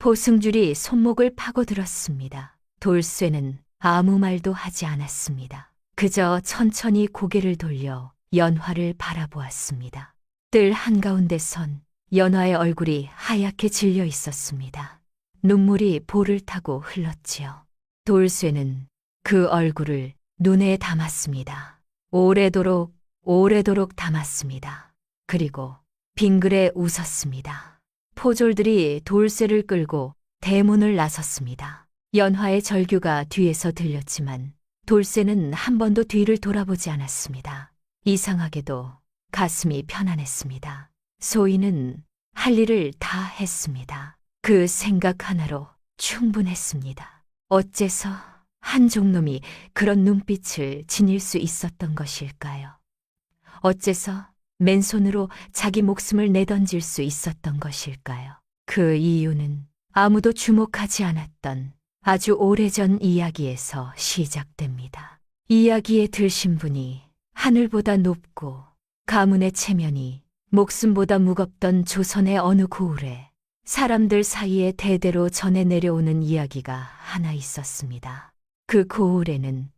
포승줄이 손목을 파고들었습니다. 돌쇠는 아무 말도 하지 않았습니다. 그저 천천히 고개를 돌려 연화를 바라보았습니다. 뜰 한가운데선 연화의 얼굴이 하얗게 질려 있었습니다. 눈물이 볼을 타고 흘렀지요. 돌쇠는 그 얼굴을 눈에 담았습니다. 오래도록 담았습니다. 그리고 빙그레 웃었습니다. 포졸들이 돌쇠를 끌고 대문을 나섰습니다. 연화의 절규가 뒤에서 들렸지만 돌쇠는 한 번도 뒤를 돌아보지 않았습니다. 이상하게도 가슴이 편안했습니다. 소인은 할 일을 다 했습니다. 그 생각 하나로 충분했습니다. 어째서 한 종놈이 그런 눈빛을 지닐 수 있었던 것일까요? 어째서 맨손으로 자기 목숨을 내던질 수 있었던 것일까요? 그 이유는 아무도 주목하지 않았던 아주 오래전 이야기에서 시작됩니다. 이야기의 들신분이 하늘보다 높고 가문의 체면이 목숨보다 무겁던 조선의 어느 고을에 사람들 사이에 대대로 전해 내려오는 이야기가 하나 있었습니다. 그 고을에는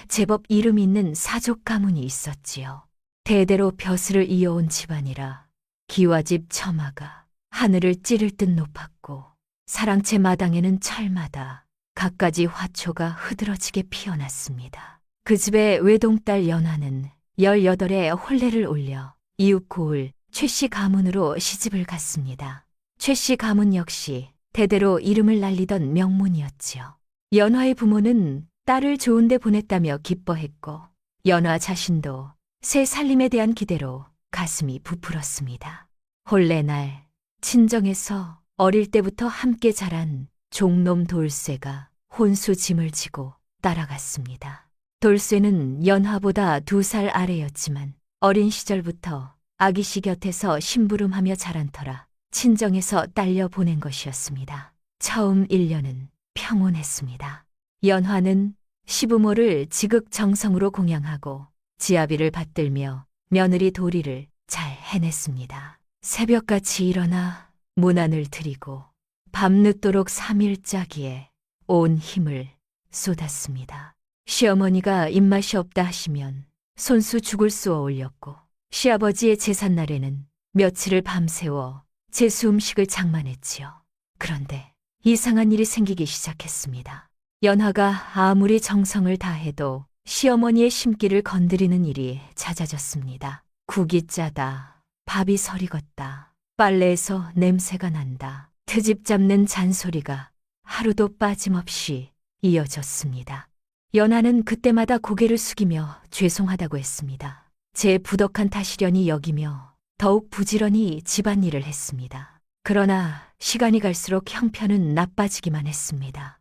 제법 이름 있는 사족 가문이 있었지요. 대대로 벼슬을 이어온 집안이라 기와집 처마가 하늘을 찌를 듯 높았고 사랑채 마당에는 철마다 갖가지 화초가 흐드러지게 피어났습니다. 그 집의 외동딸 연화는 18에 혼례를 올려 이웃 고을 최씨 가문으로 시집을 갔습니다. 최씨 가문 역시 대대로 이름을 날리던 명문이었지요. 연화의 부모는 딸을 좋은 데 보냈다며 기뻐했고 연화 자신도 새 살림에 대한 기대로 가슴이 부풀었습니다. 혼례날 친정에서 어릴 때부터 함께 자란 종놈 돌쇠가 혼수 짐을 지고 따라갔습니다. 돌쇠는 연화보다 2살 아래였지만 어린 시절부터 아기씨 곁에서 심부름하며 자란 터라 친정에서 딸려 보낸 것이었습니다. 처음 1년은 평온했습니다. 연화는 시부모를 지극정성으로 공양하고 지아비를 받들며 며느리 도리를 잘 해냈습니다. 새벽같이 일어나 문안을 드리고 밤늦도록 3일짜기에 온 힘을 쏟았습니다. 시어머니가 입맛이 없다 하시면 손수 죽을 쏘아 올렸고 시아버지의 제삿날에는 며칠을 밤새워 제수 음식을 장만했지요. 그런데 이상한 일이 생기기 시작했습니다. 연화가 아무리 정성을 다해도 시어머니의 심기를 건드리는 일이 잦아졌습니다. 국이 짜다, 밥이 서리겄다, 빨래에서 냄새가 난다, 트집 잡는 잔소리가 하루도 빠짐없이 이어졌습니다. 연화는 그때마다 고개를 숙이며 죄송하다고 했습니다. 제 부덕한 탓이려니 여기며 더욱 부지런히 집안일을 했습니다. 그러나 시간이 갈수록 형편은 나빠지기만 했습니다.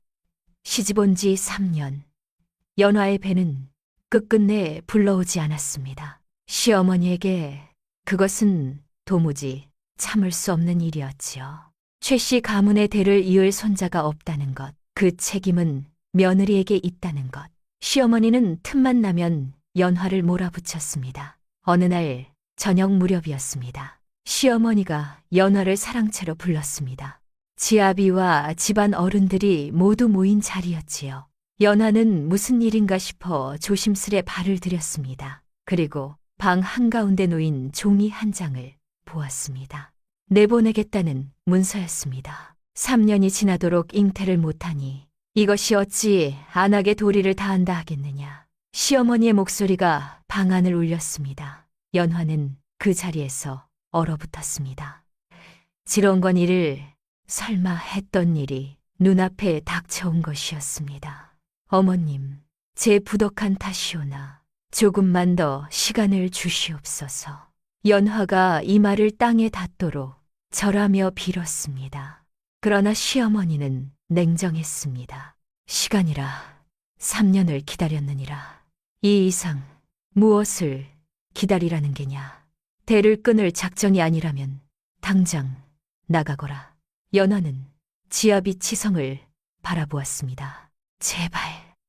시집 온 지 3년, 연화의 배는 끝끝내 불러오지 않았습니다. 시어머니에게 그것은 도무지 참을 수 없는 일이었지요. 최씨 가문의 대를 이을 손자가 없다는 것, 그 책임은 며느리에게 있다는 것. 시어머니는 틈만 나면 연화를 몰아붙였습니다. 어느 날 저녁 무렵이었습니다. 시어머니가 연화를 사랑채로 불렀습니다. 지아비와 집안 어른들이 모두 모인 자리였지요. 연화는 무슨 일인가 싶어 조심스레 발을 들였습니다. 그리고 방 한가운데 놓인 종이 한 장을 보았습니다. 내보내겠다는 문서였습니다. 3년이 지나도록 잉태를 못하니 이것이 어찌 안하게 도리를 다한다 하겠느냐. 시어머니의 목소리가 방 안을 울렸습니다. 연화는 그 자리에서 얼어붙었습니다. 지렁거니를 설마 했던 일이 눈앞에 닥쳐온 것이었습니다. 어머님, 제 부덕한 탓이오나 조금만 더 시간을 주시옵소서. 연화가 이 말을 땅에 닿도록 절하며 빌었습니다. 그러나 시어머니는 냉정했습니다. 시간이라 3년을 기다렸느니라. 이 이상 무엇을 기다리라는 게냐. 대를 끊을 작정이 아니라면 당장 나가거라. 연화는 지아비 치성을 바라보았습니다. 제발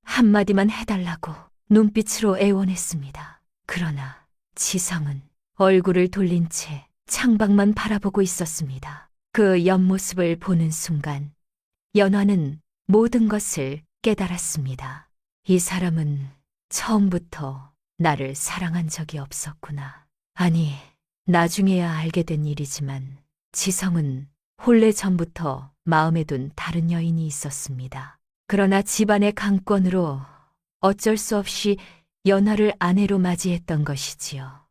한마디만 해달라고 눈빛으로 애원했습니다. 그러나 치성은 얼굴을 돌린 채 창밖만 바라보고 있었습니다. 그 옆모습을 보는 순간 연화는 모든 것을 깨달았습니다. 이 사람은 처음부터 나를 사랑한 적이 없었구나. 아니, 나중에야 알게 된 일이지만 지성은 혼례 전부터 마음에 둔 다른 여인이 있었습니다. 그러나 집안의 강권으로 어쩔 수 없이 연화를 아내로 맞이했던 것이지요.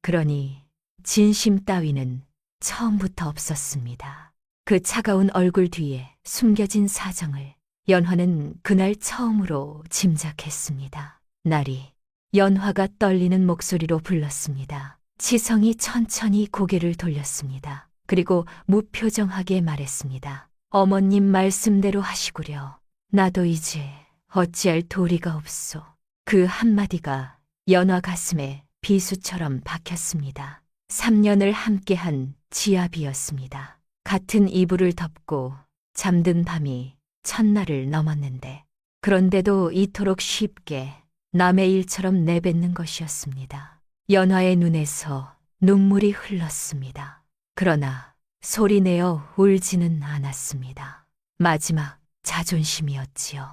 그러니 진심 따위는 처음부터 없었습니다. 그 차가운 얼굴 뒤에 숨겨진 사정을 연화는 그날 처음으로 짐작했습니다. 날이 연화가 떨리는 목소리로 불렀습니다. 지성이 천천히 고개를 돌렸습니다. 그리고 무표정하게 말했습니다. 어머님 말씀대로 하시구려. 나도 이제 어찌할 도리가 없소. 그 한마디가 연화 가슴에 비수처럼 박혔습니다. 3년을 함께한 지압이었습니다. 같은 이불을 덮고 잠든 밤이 첫날을 넘었는데 그런데도 이토록 쉽게 남의 일처럼 내뱉는 것이었습니다. 연화의 눈에서 눈물이 흘렀습니다. 그러나 소리내어 울지는 않았습니다. 마지막 자존심이었지요.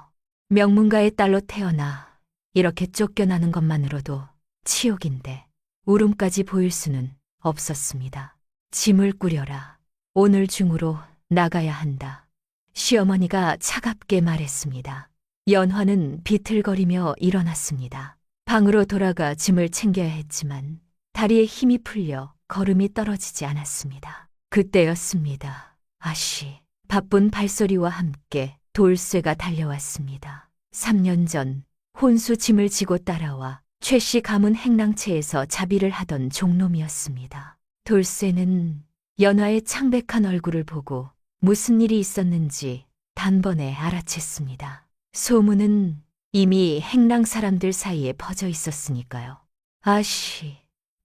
명문가의 딸로 태어나 이렇게 쫓겨나는 것만으로도 치욕인데 울음까지 보일 수는 없었습니다. 짐을 꾸려라. 오늘 중으로 나가야 한다. 시어머니가 차갑게 말했습니다. 연화는 비틀거리며 일어났습니다. 방으로 돌아가 짐을 챙겨야 했지만 다리에 힘이 풀려 걸음이 떨어지지 않았습니다. 그때였습니다. 아씨, 바쁜 발소리와 함께 돌쇠가 달려왔습니다. 3년 전 혼수 짐을 지고 따라와 최 씨 가문 행랑채에서 자비를 하던 종놈이었습니다. 돌쇠는 연화의 창백한 얼굴을 보고 무슨 일이 있었는지 단번에 알아챘습니다. 소문은 이미 행랑 사람들 사이에 퍼져 있었으니까요. 아씨,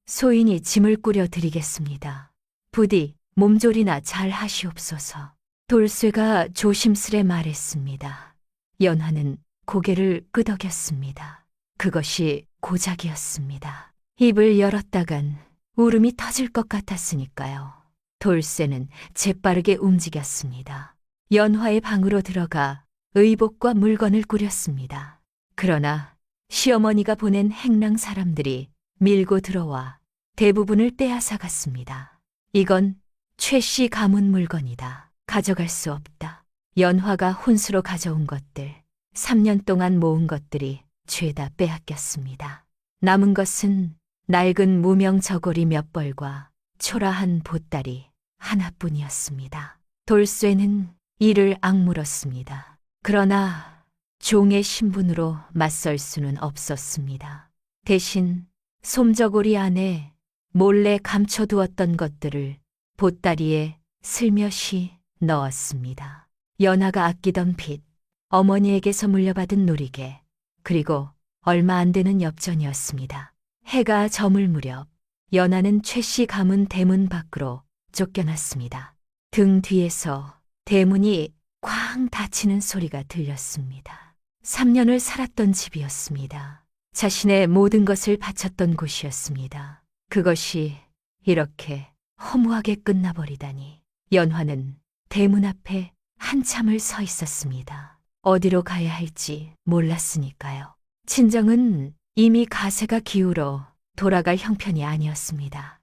소인이 짐을 꾸려 드리겠습니다. 부디 몸조리나 잘 하시옵소서. 돌쇠가 조심스레 말했습니다. 연화는 고개를 끄덕였습니다. 그것이 고작이었습니다. 입을 열었다간 울음이 터질 것 같았으니까요. 돌쇠는 재빠르게 움직였습니다. 연화의 방으로 들어가 의복과 물건을 꾸렸습니다. 그러나 시어머니가 보낸 행랑 사람들이 밀고 들어와 대부분을 빼앗아 갔습니다. 이건 최 씨 가문 물건이다. 가져갈 수 없다. 연화가 혼수로 가져온 것들, 3년 동안 모은 것들이 죄다 빼앗겼습니다. 남은 것은 낡은 무명 저고리 몇 벌과 초라한 보따리 하나뿐이었습니다. 돌쇠는 이를 악물었습니다. 그러나 종의 신분으로 맞설 수는 없었습니다. 대신 솜저고리 안에 몰래 감춰두었던 것들을 보따리에 슬며시 넣었습니다. 연화가 아끼던 빚, 어머니에게서 물려받은 놀이개, 그리고 얼마 안 되는 엽전이었습니다. 해가 저물 무렵 연화는 최 씨 가문 대문 밖으로 쫓겨났습니다. 등 뒤에서 대문이 쾅 닫히는 소리가 들렸습니다. 3년을 살았던 집이었습니다. 자신의 모든 것을 바쳤던 곳이었습니다. 그것이 이렇게 허무하게 끝나버리다니. 연화는 대문 앞에 한참을 서 있었습니다. 어디로 가야 할지 몰랐으니까요. 친정은 이미 가세가 기울어 돌아갈 형편이 아니었습니다.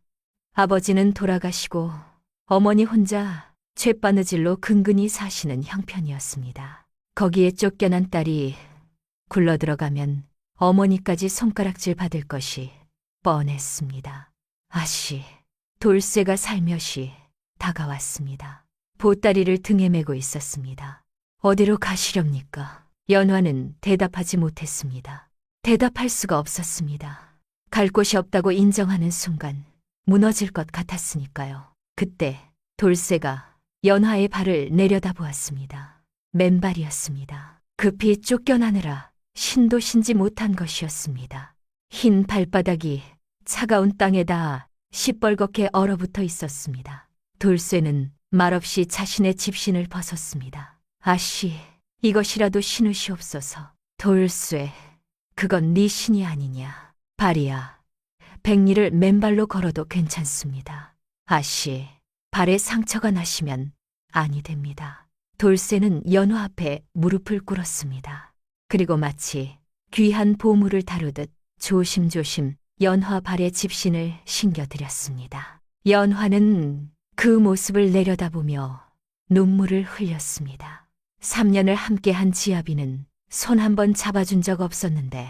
아버지는 돌아가시고 어머니 혼자 죗바느질로 근근히 사시는 형편이었습니다. 거기에 쫓겨난 딸이 굴러들어가면 어머니까지 손가락질 받을 것이 뻔했습니다. 아씨, 돌쇠가 살며시 다가왔습니다. 보따리를 등에 메고 있었습니다. 어디로 가시렵니까? 연화는 대답하지 못했습니다. 대답할 수가 없었습니다. 갈 곳이 없다고 인정하는 순간 무너질 것 같았으니까요. 그때 돌쇠가 연화의 발을 내려다보았습니다. 맨발이었습니다. 급히 쫓겨나느라 신도 신지 못한 것이었습니다. 흰 발바닥이 차가운 땅에 닿아 시뻘겋게 얼어붙어 있었습니다. 돌쇠는 말없이 자신의 집신을 벗었습니다. 아씨, 이것이라도 신으시옵소서. 돌쇠, 그건 네 신이 아니냐. 발이야, 백리를 맨발로 걸어도 괜찮습니다. 아씨, 발에 상처가 나시면 아니 됩니다. 돌쇠는 연화 앞에 무릎을 꿇었습니다. 그리고 마치 귀한 보물을 다루듯 조심조심 연화 발에 집신을 신겨드렸습니다. 연화는 그 모습을 내려다보며 눈물을 흘렸습니다. 3년을 함께한 지아비는 손 한 번 잡아준 적 없었는데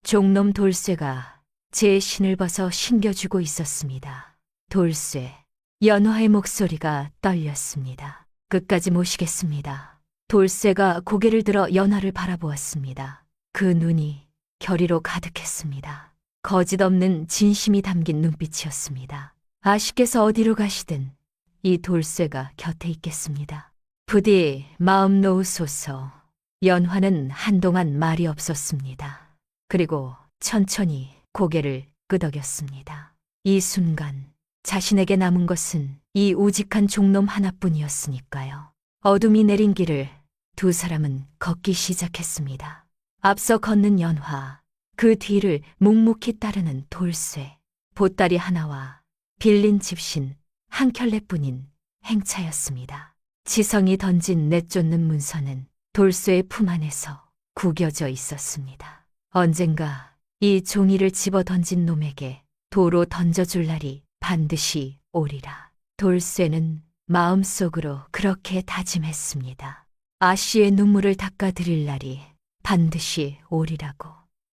종놈 돌쇠가 제 신을 벗어 신겨주고 있었습니다. 돌쇠, 연화의 목소리가 떨렸습니다. 끝까지 모시겠습니다. 돌쇠가 고개를 들어 연화를 바라보았습니다. 그 눈이 결의로 가득했습니다. 거짓 없는 진심이 담긴 눈빛이었습니다. 아씨께서 어디로 가시든 이 돌쇠가 곁에 있겠습니다. 부디 마음 놓으소서. 연화는 한동안 말이 없었습니다. 그리고 천천히 고개를 끄덕였습니다. 이 순간 자신에게 남은 것은 이 우직한 종놈 하나뿐이었으니까요. 어둠이 내린 길을 두 사람은 걷기 시작했습니다. 앞서 걷는 연화, 그 뒤를 묵묵히 따르는 돌쇠, 보따리 하나와 빌린 집신 한 켤레뿐인 행차였습니다. 지성이 던진 내쫓는 문서는 돌쇠의 품 안에서 구겨져 있었습니다. 언젠가 이 종이를 집어 던진 놈에게 도로 던져줄 날이 반드시 오리라. 돌쇠는 마음속으로 그렇게 다짐했습니다. 아씨의 눈물을 닦아드릴 날이 반드시 오리라고.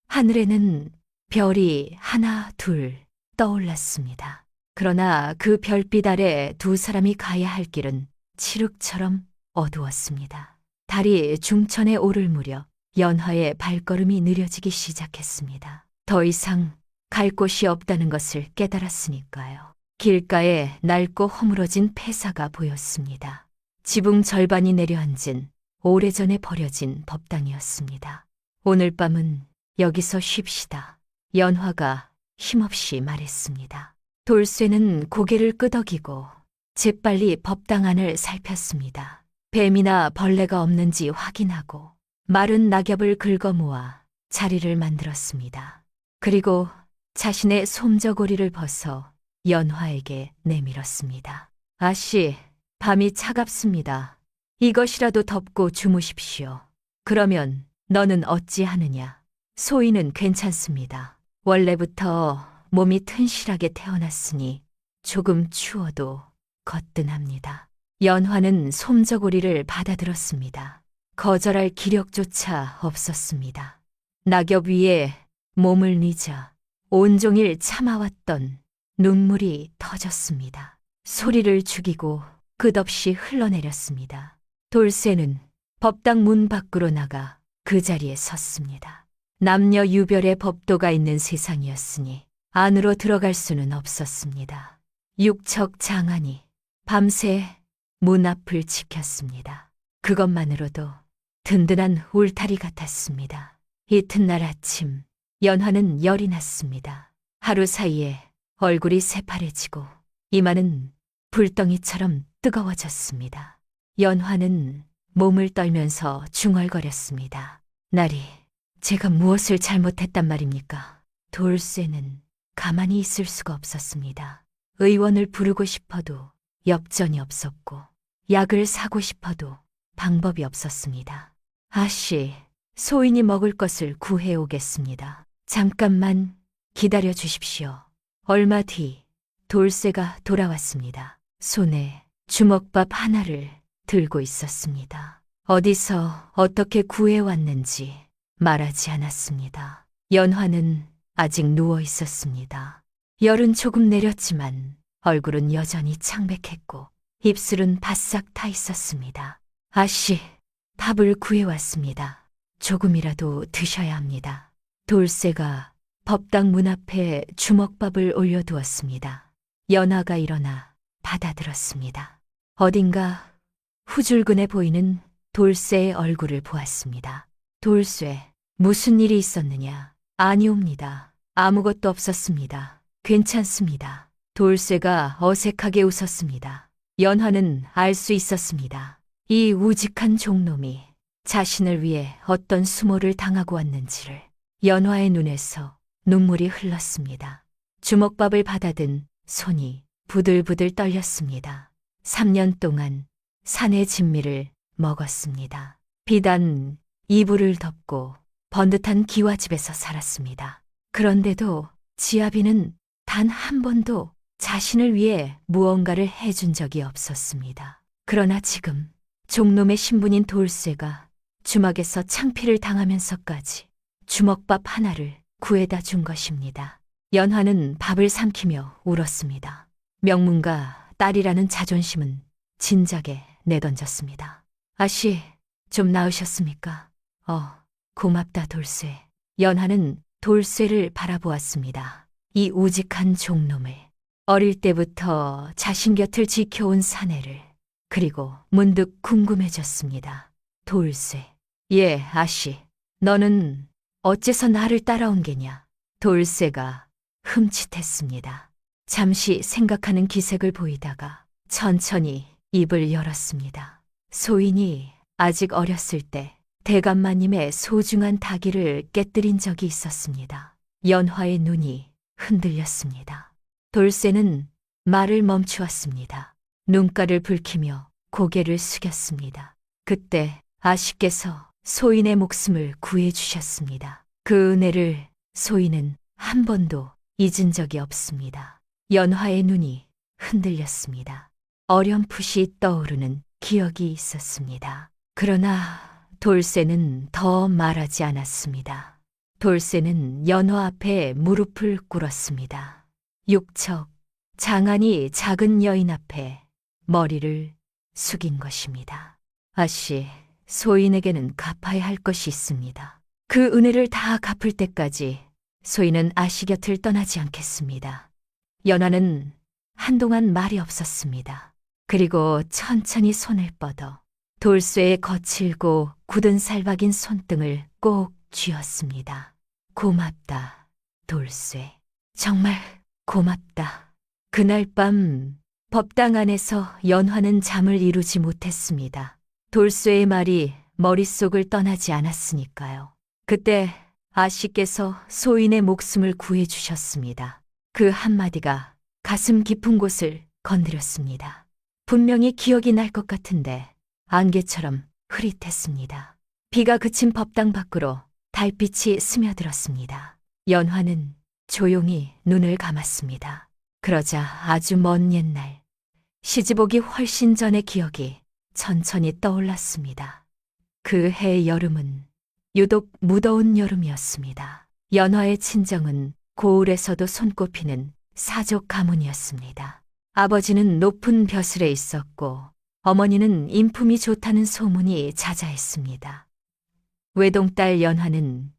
하늘에는 별이 하나 둘 떠올랐습니다. 그러나 그 별빛 아래 두 사람이 가야 할 길은 칠흑처럼 어두웠습니다. 달이 중천에 오를 무렵 연화의 발걸음이 느려지기 시작했습니다. 더 이상 갈 곳이 없다는 것을 깨달았으니까요. 길가에 낡고 허물어진 폐사가 보였습니다. 지붕 절반이 내려앉은 오래전에 버려진 법당이었습니다. 오늘 밤은 여기서 쉽시다. 연화가 힘없이 말했습니다. 돌쇠는 고개를 끄덕이고 재빨리 법당 안을 살폈습니다. 뱀이나 벌레가 없는지 확인하고 마른 낙엽을 긁어 모아 자리를 만들었습니다. 그리고 자신의 솜저고리를 벗어 연화에게 내밀었습니다. 아씨, 밤이 차갑습니다. 이것이라도 덮고 주무십시오. 그러면 너는 어찌하느냐? 소희는 괜찮습니다. 원래부터 몸이 튼실하게 태어났으니 조금 추워도 거뜬합니다. 연화는 솜저고리를 받아들었습니다. 거절할 기력조차 없었습니다. 낙엽 위에 몸을 뉘자 온종일 참아왔던 눈물이 터졌습니다. 소리를 죽이고 끝없이 흘러내렸습니다. 돌쇠는 법당 문 밖으로 나가 그 자리에 섰습니다. 남녀 유별의 법도가 있는 세상이었으니 안으로 들어갈 수는 없었습니다. 육척 장안이 밤새 문 앞을 지켰습니다. 그것만으로도 든든한 울타리 같았습니다. 이튿날 아침 연화는 열이 났습니다. 하루 사이에 얼굴이 새파래지고 이마는 불덩이처럼 뜨거워졌습니다. 연화는 몸을 떨면서 중얼거렸습니다. 나리, 제가 무엇을 잘못했단 말입니까? 돌쇠는 가만히 있을 수가 없었습니다. 의원을 부르고 싶어도 엽전이 없었고 약을 사고 싶어도 방법이 없었습니다. 아씨, 소인이 먹을 것을 구해오겠습니다. 잠깐만 기다려 주십시오. 얼마 뒤 돌쇠가 돌아왔습니다. 손에 주먹밥 하나를 들고 있었습니다. 어디서 어떻게 구해왔는지 말하지 않았습니다. 연화는 아직 누워 있었습니다. 열은 조금 내렸지만 얼굴은 여전히 창백했고 입술은 바싹 타 있었습니다. 아씨, 밥을 구해왔습니다. 조금이라도 드셔야 합니다. 돌쇠가 법당 문 앞에 주먹밥을 올려두었습니다. 연화가 일어나 받아들었습니다. 어딘가 후줄근해 보이는 돌쇠의 얼굴을 보았습니다. 돌쇠, 무슨 일이 있었느냐? 아니옵니다. 아무것도 없었습니다. 괜찮습니다. 돌쇠가 어색하게 웃었습니다. 연화는 알 수 있었습니다. 이 우직한 종놈이 자신을 위해 어떤 수모를 당하고 왔는지를. 연화의 눈에서 눈물이 흘렀습니다. 주먹밥을 받아든 손이 부들부들 떨렸습니다. 3년 동안 산의 진미를 먹었습니다. 비단 이불을 덮고 번듯한 기와집에서 살았습니다. 그런데도 지아비는 단 한 번도 자신을 위해 무언가를 해준 적이 없었습니다. 그러나 지금 종놈의 신분인 돌쇠가 주막에서 창피를 당하면서까지 주먹밥 하나를 구해다 준 것입니다. 연화는 밥을 삼키며 울었습니다. 명문가 딸이라는 자존심은 진작에 내던졌습니다. 아씨, 좀 나으셨습니까? 고맙다 돌쇠. 연화는 돌쇠를 바라보았습니다. 이 우직한 종놈을, 어릴 때부터 자신 곁을 지켜온 사내를, 그리고 문득 궁금해졌습니다. 돌쇠. 예, 아씨. 너는 어째서 나를 따라온 게냐? 돌쇠가 흠칫했습니다. 잠시 생각하는 기색을 보이다가 천천히 입을 열었습니다. 소인이 아직 어렸을 때 대감마님의 소중한 닭이를 깨뜨린 적이 있었습니다. 연화의 눈이 흔들렸습니다. 돌쇠는 말을 멈추었습니다. 눈가를 붉히며 고개를 숙였습니다. 그때 아씨께서 소인의 목숨을 구해주셨습니다. 그 은혜를 소인은 한 번도 잊은 적이 없습니다. 연화의 눈이 흔들렸습니다. 어렴풋이 떠오르는 기억이 있었습니다. 그러나 돌쇠는 더 말하지 않았습니다. 돌쇠는 연화 앞에 무릎을 꿇었습니다. 육척, 장안이 작은 여인 앞에 머리를 숙인 것입니다. 아씨, 소인에게는 갚아야 할 것이 있습니다. 그 은혜를 다 갚을 때까지 소인은 아씨 곁을 떠나지 않겠습니다. 연화는 한동안 말이 없었습니다. 그리고 천천히 손을 뻗어 돌쇠의 거칠고 굳은 살박인 손등을 꼭 쥐었습니다. 고맙다, 돌쇠. 정말 고맙다. 그날 밤 법당 안에서 연화는 잠을 이루지 못했습니다. 돌쇠의 말이 머릿속을 떠나지 않았으니까요. 그때 아씨께서 소인의 목숨을 구해주셨습니다. 그 한마디가 가슴 깊은 곳을 건드렸습니다. 분명히 기억이 날 것 같은데 안개처럼 흐릿했습니다. 비가 그친 법당 밖으로 달빛이 스며들었습니다. 연화는 조용히 눈을 감았습니다. 그러자 아주 먼 옛날, 시집오기 훨씬 전의 기억이 천천히 떠올랐습니다. 그 해 여름은 유독 무더운 여름이었습니다. 연화의 친정은 고을에서도 손꼽히는 사족 가문이었습니다. 아버지는 높은 벼슬에 있었고 어머니는 인품이 좋다는 소문이 자자했습니다. 외동딸 연화는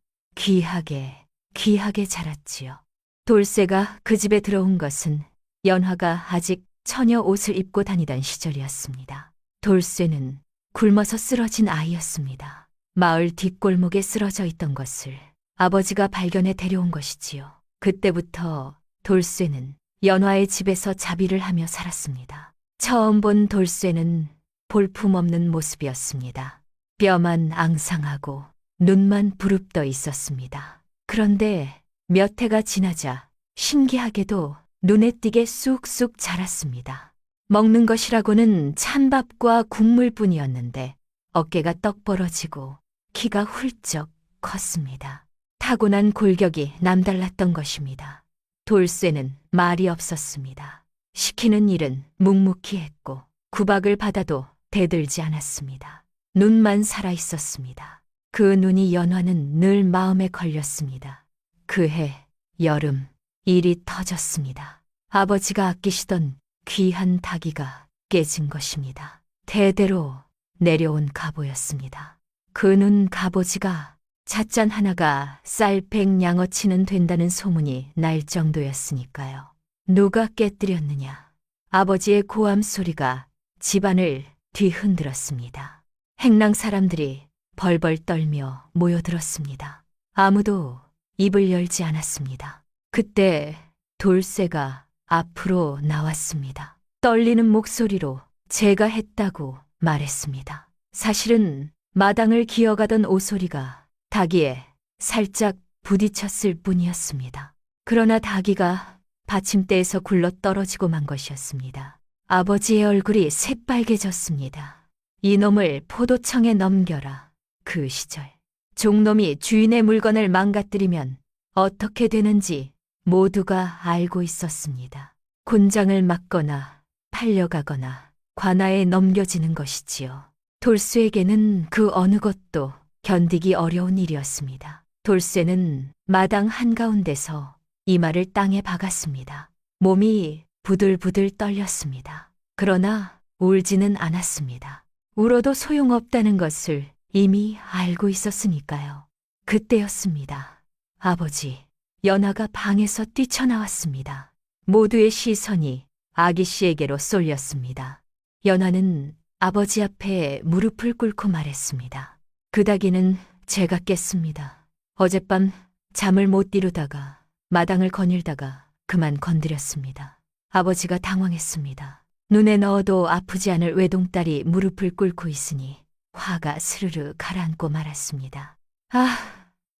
귀하게 자랐지요. 돌쇠가 그 집에 들어온 것은 연화가 아직 처녀 옷을 입고 다니던 시절이었습니다. 돌쇠는 굶어서 쓰러진 아이였습니다. 마을 뒷골목에 쓰러져 있던 것을 아버지가 발견해 데려온 것이지요. 그때부터 돌쇠는 연화의 집에서 자비를 하며 살았습니다. 처음 본 돌쇠는 볼품없는 모습이었습니다. 뼈만 앙상하고 눈만 부릅떠 있었습니다. 그런데 몇 해가 지나자 신기하게도 눈에 띄게 쑥쑥 자랐습니다. 먹는 것이라고는 찬밥과 국물뿐이었는데 어깨가 떡 벌어지고 키가 훌쩍 컸습니다. 타고난 골격이 남달랐던 것입니다. 돌쇠는 말이 없었습니다. 시키는 일은 묵묵히 했고 구박을 받아도 대들지 않았습니다. 눈만 살아 있었습니다. 그 눈이 연화는 늘 마음에 걸렸습니다. 그해 여름 일이 터졌습니다. 아버지가 아끼시던 귀한 닭이가 깨진 것입니다. 대대로 내려온 갑오였습니다. 그 눈 갑오지가 잣잔 하나가 쌀 100양어치는 된다는 소문이 날 정도였으니까요. 누가 깨뜨렸느냐? 아버지의 고함 소리가 집안을 뒤흔들었습니다. 행랑 사람들이 벌벌 떨며 모여들었습니다. 아무도 입을 열지 않았습니다. 그때 돌쇠가 앞으로 나왔습니다. 떨리는 목소리로 제가 했다고 말했습니다. 사실은 마당을 기어가던 오소리가 닭이에 살짝 부딪혔을 뿐이었습니다. 그러나 닭이가 받침대에서 굴러 떨어지고 만 것이었습니다. 아버지의 얼굴이 새빨개졌습니다. 이놈을 포도청에 넘겨라. 그 시절 종놈이 주인의 물건을 망가뜨리면 어떻게 되는지 모두가 알고 있었습니다. 곤장을 맞거나 팔려가거나 관아에 넘겨지는 것이지요. 돌쇠에게는 그 어느 것도 견디기 어려운 일이었습니다. 돌쇠는 마당 한가운데서 이마를 땅에 박았습니다. 몸이 부들부들 떨렸습니다. 그러나 울지는 않았습니다. 울어도 소용없다는 것을 이미 알고 있었으니까요. 그때였습니다. 아버지, 연화가 방에서 뛰쳐나왔습니다. 모두의 시선이 아기 씨에게로 쏠렸습니다. 연화는 아버지 앞에 무릎을 꿇고 말했습니다. 그 닭이는 제가 깼습니다. 어젯밤 잠을 못 이루다가 마당을 거닐다가 그만 건드렸습니다. 아버지가 당황했습니다. 눈에 넣어도 아프지 않을 외동딸이 무릎을 꿇고 있으니 화가 스르르 가라앉고 말았습니다. 아,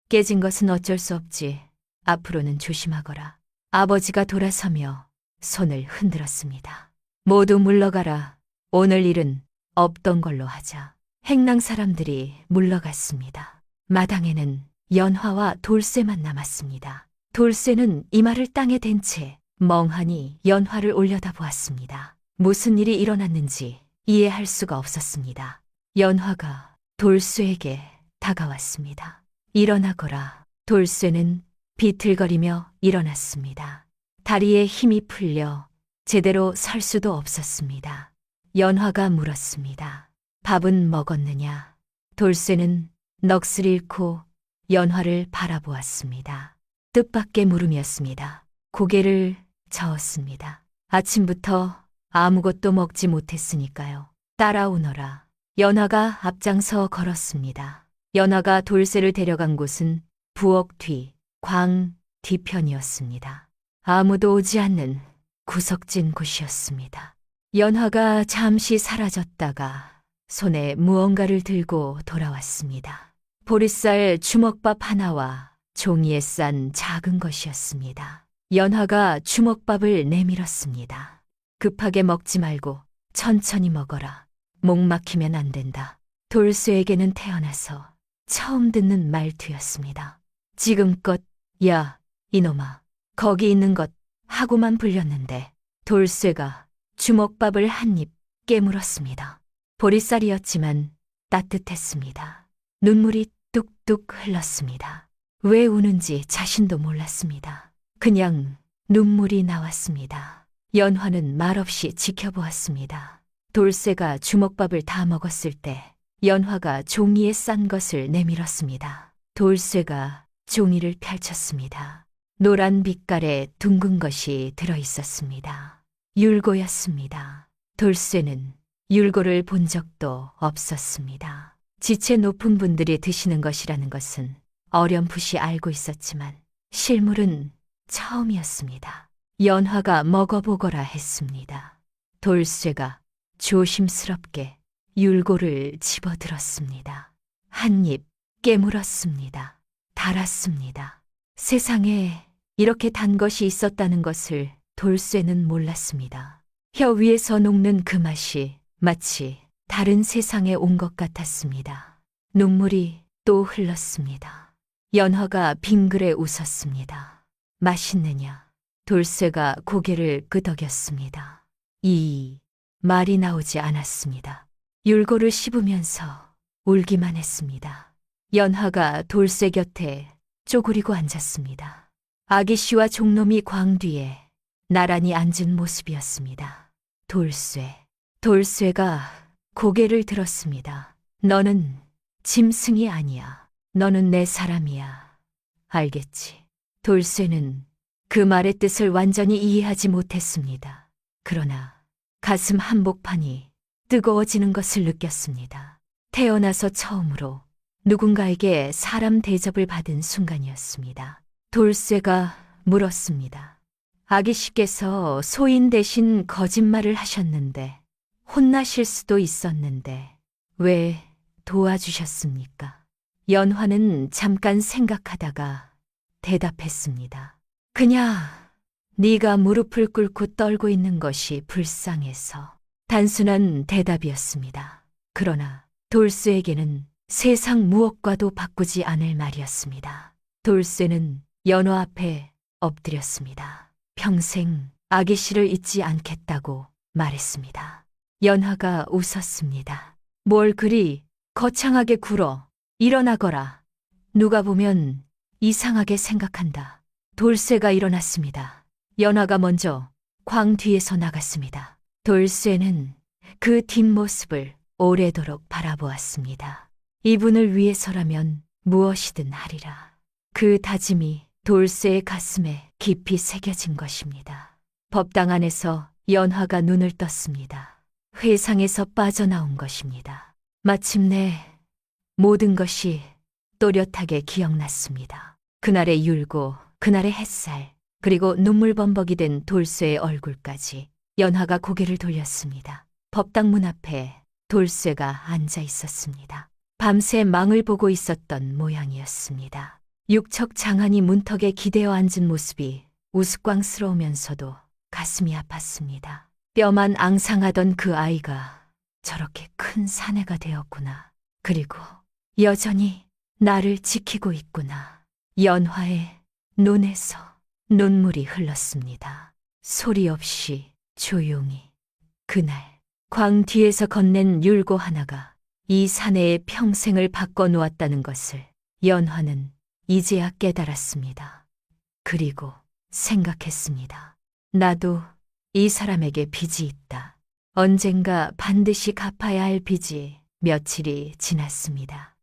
깨진 것은 어쩔 수 없지. 앞으로는 조심하거라. 아버지가 돌아서며 손을 흔들었습니다. 모두 물러가라. 오늘 일은 없던 걸로 하자. 행랑 사람들이 물러갔습니다. 마당에는 연화와 돌쇠만 남았습니다. 돌쇠는 이마를 땅에 댄 채 멍하니 연화를 올려다보았습니다. 무슨 일이 일어났는지 이해할 수가 없었습니다. 연화가 돌쇠에게 다가왔습니다. 일어나거라. 돌쇠는 비틀거리며 일어났습니다. 다리에 힘이 풀려 제대로 설 수도 없었습니다. 연화가 물었습니다. 밥은 먹었느냐? 돌쇠는 넋을 잃고 연화를 바라보았습니다. 뜻밖의 물음이었습니다. 고개를 저었습니다. 아침부터 아무것도 먹지 못했으니까요. 따라오너라. 연화가 앞장서 걸었습니다. 연화가 돌쇠를 데려간 곳은 부엌 뒤, 광 뒤편이었습니다. 아무도 오지 않는 구석진 곳이었습니다. 연화가 잠시 사라졌다가 손에 무언가를 들고 돌아왔습니다. 보리쌀 주먹밥 하나와 종이에 싼 작은 것이었습니다. 연화가 주먹밥을 내밀었습니다. 급하게 먹지 말고 천천히 먹어라. 목 막히면 안 된다. 돌쇠에게는 태어나서 처음 듣는 말투였습니다. 지금껏 야, 이놈아, 거기 있는 것 하고만 불렸는데 돌쇠가 주먹밥을 한 입 깨물었습니다. 보리쌀이었지만 따뜻했습니다. 눈물이 뚝뚝 흘렀습니다. 왜 우는지 자신도 몰랐습니다. 그냥 눈물이 나왔습니다. 연화는 말없이 지켜보았습니다. 돌쇠가 주먹밥을 다 먹었을 때 연화가 종이에 싼 것을 내밀었습니다. 돌쇠가 종이를 펼쳤습니다. 노란 빛깔의 둥근 것이 들어있었습니다. 율고였습니다. 돌쇠는 율고를 본 적도 없었습니다. 지체 높은 분들이 드시는 것이라는 것은 어렴풋이 알고 있었지만 실물은 처음이었습니다. 연화가 먹어보거라 했습니다. 돌쇠가 조심스럽게 율고를 집어들었습니다. 한 입 깨물었습니다. 달았습니다. 세상에 이렇게 단 것이 있었다는 것을 돌쇠는 몰랐습니다. 혀 위에서 녹는 그 맛이 마치 다른 세상에 온 것 같았습니다. 눈물이 또 흘렀습니다. 연화가 빙그레 웃었습니다. 맛있느냐? 돌쇠가 고개를 끄덕였습니다. 이 말이 나오지 않았습니다. 율고를 씹으면서 울기만 했습니다. 연화가 돌쇠 곁에 쪼그리고 앉았습니다. 아기 씨와 종놈이 광 뒤에 나란히 앉은 모습이었습니다. 돌쇠가 고개를 들었습니다. 너는 짐승이 아니야. 너는 내 사람이야. 알겠지? 돌쇠는 그 말의 뜻을 완전히 이해하지 못했습니다. 그러나 가슴 한복판이 뜨거워지는 것을 느꼈습니다. 태어나서 처음으로 누군가에게 사람 대접을 받은 순간이었습니다. 돌쇠가 물었습니다. 아기 씨께서 소인 대신 거짓말을 하셨는데 혼나실 수도 있었는데 왜 도와주셨습니까? 연화는 잠깐 생각하다가 대답했습니다. 그냥 네가 무릎을 꿇고 떨고 있는 것이 불쌍해서. 단순한 대답이었습니다. 그러나 돌쇠에게는 세상 무엇과도 바꾸지 않을 말이었습니다. 돌쇠는 연화 앞에 엎드렸습니다. 평생 아기 씨를 잊지 않겠다고 말했습니다. 연화가 웃었습니다. 뭘 그리 거창하게 굴어. 일어나거라. 누가 보면 이상하게 생각한다. 돌쇠가 일어났습니다. 연화가 먼저 광 뒤에서 나갔습니다. 돌쇠는 그 뒷모습을 오래도록 바라보았습니다. 이분을 위해서라면 무엇이든 하리라. 그 다짐이 돌쇠의 가슴에 깊이 새겨진 것입니다. 법당 안에서 연화가 눈을 떴습니다. 회상에서 빠져나온 것입니다. 마침내 모든 것이 또렷하게 기억났습니다. 그날의 율고, 그날의 햇살, 그리고 눈물범벅이 된 돌쇠의 얼굴까지. 연화가 고개를 돌렸습니다. 법당 문 앞에 돌쇠가 앉아 있었습니다. 밤새 망을 보고 있었던 모양이었습니다. 육척 장안이 문턱에 기대어 앉은 모습이 우스꽝스러우면서도 가슴이 아팠습니다. 뼈만 앙상하던 그 아이가 저렇게 큰 사내가 되었구나. 그리고 여전히 나를 지키고 있구나. 연화의 눈에서 눈물이 흘렀습니다. 소리 없이 조용히. 그날 광 뒤에서 건넨 율고 하나가 이 사내의 평생을 바꿔놓았다는 것을 연화는 이제야 깨달았습니다. 그리고 생각했습니다. 나도 이 사람에게 빚이 있다. 언젠가 반드시 갚아야 할 빚이. 며칠이 지났습니다.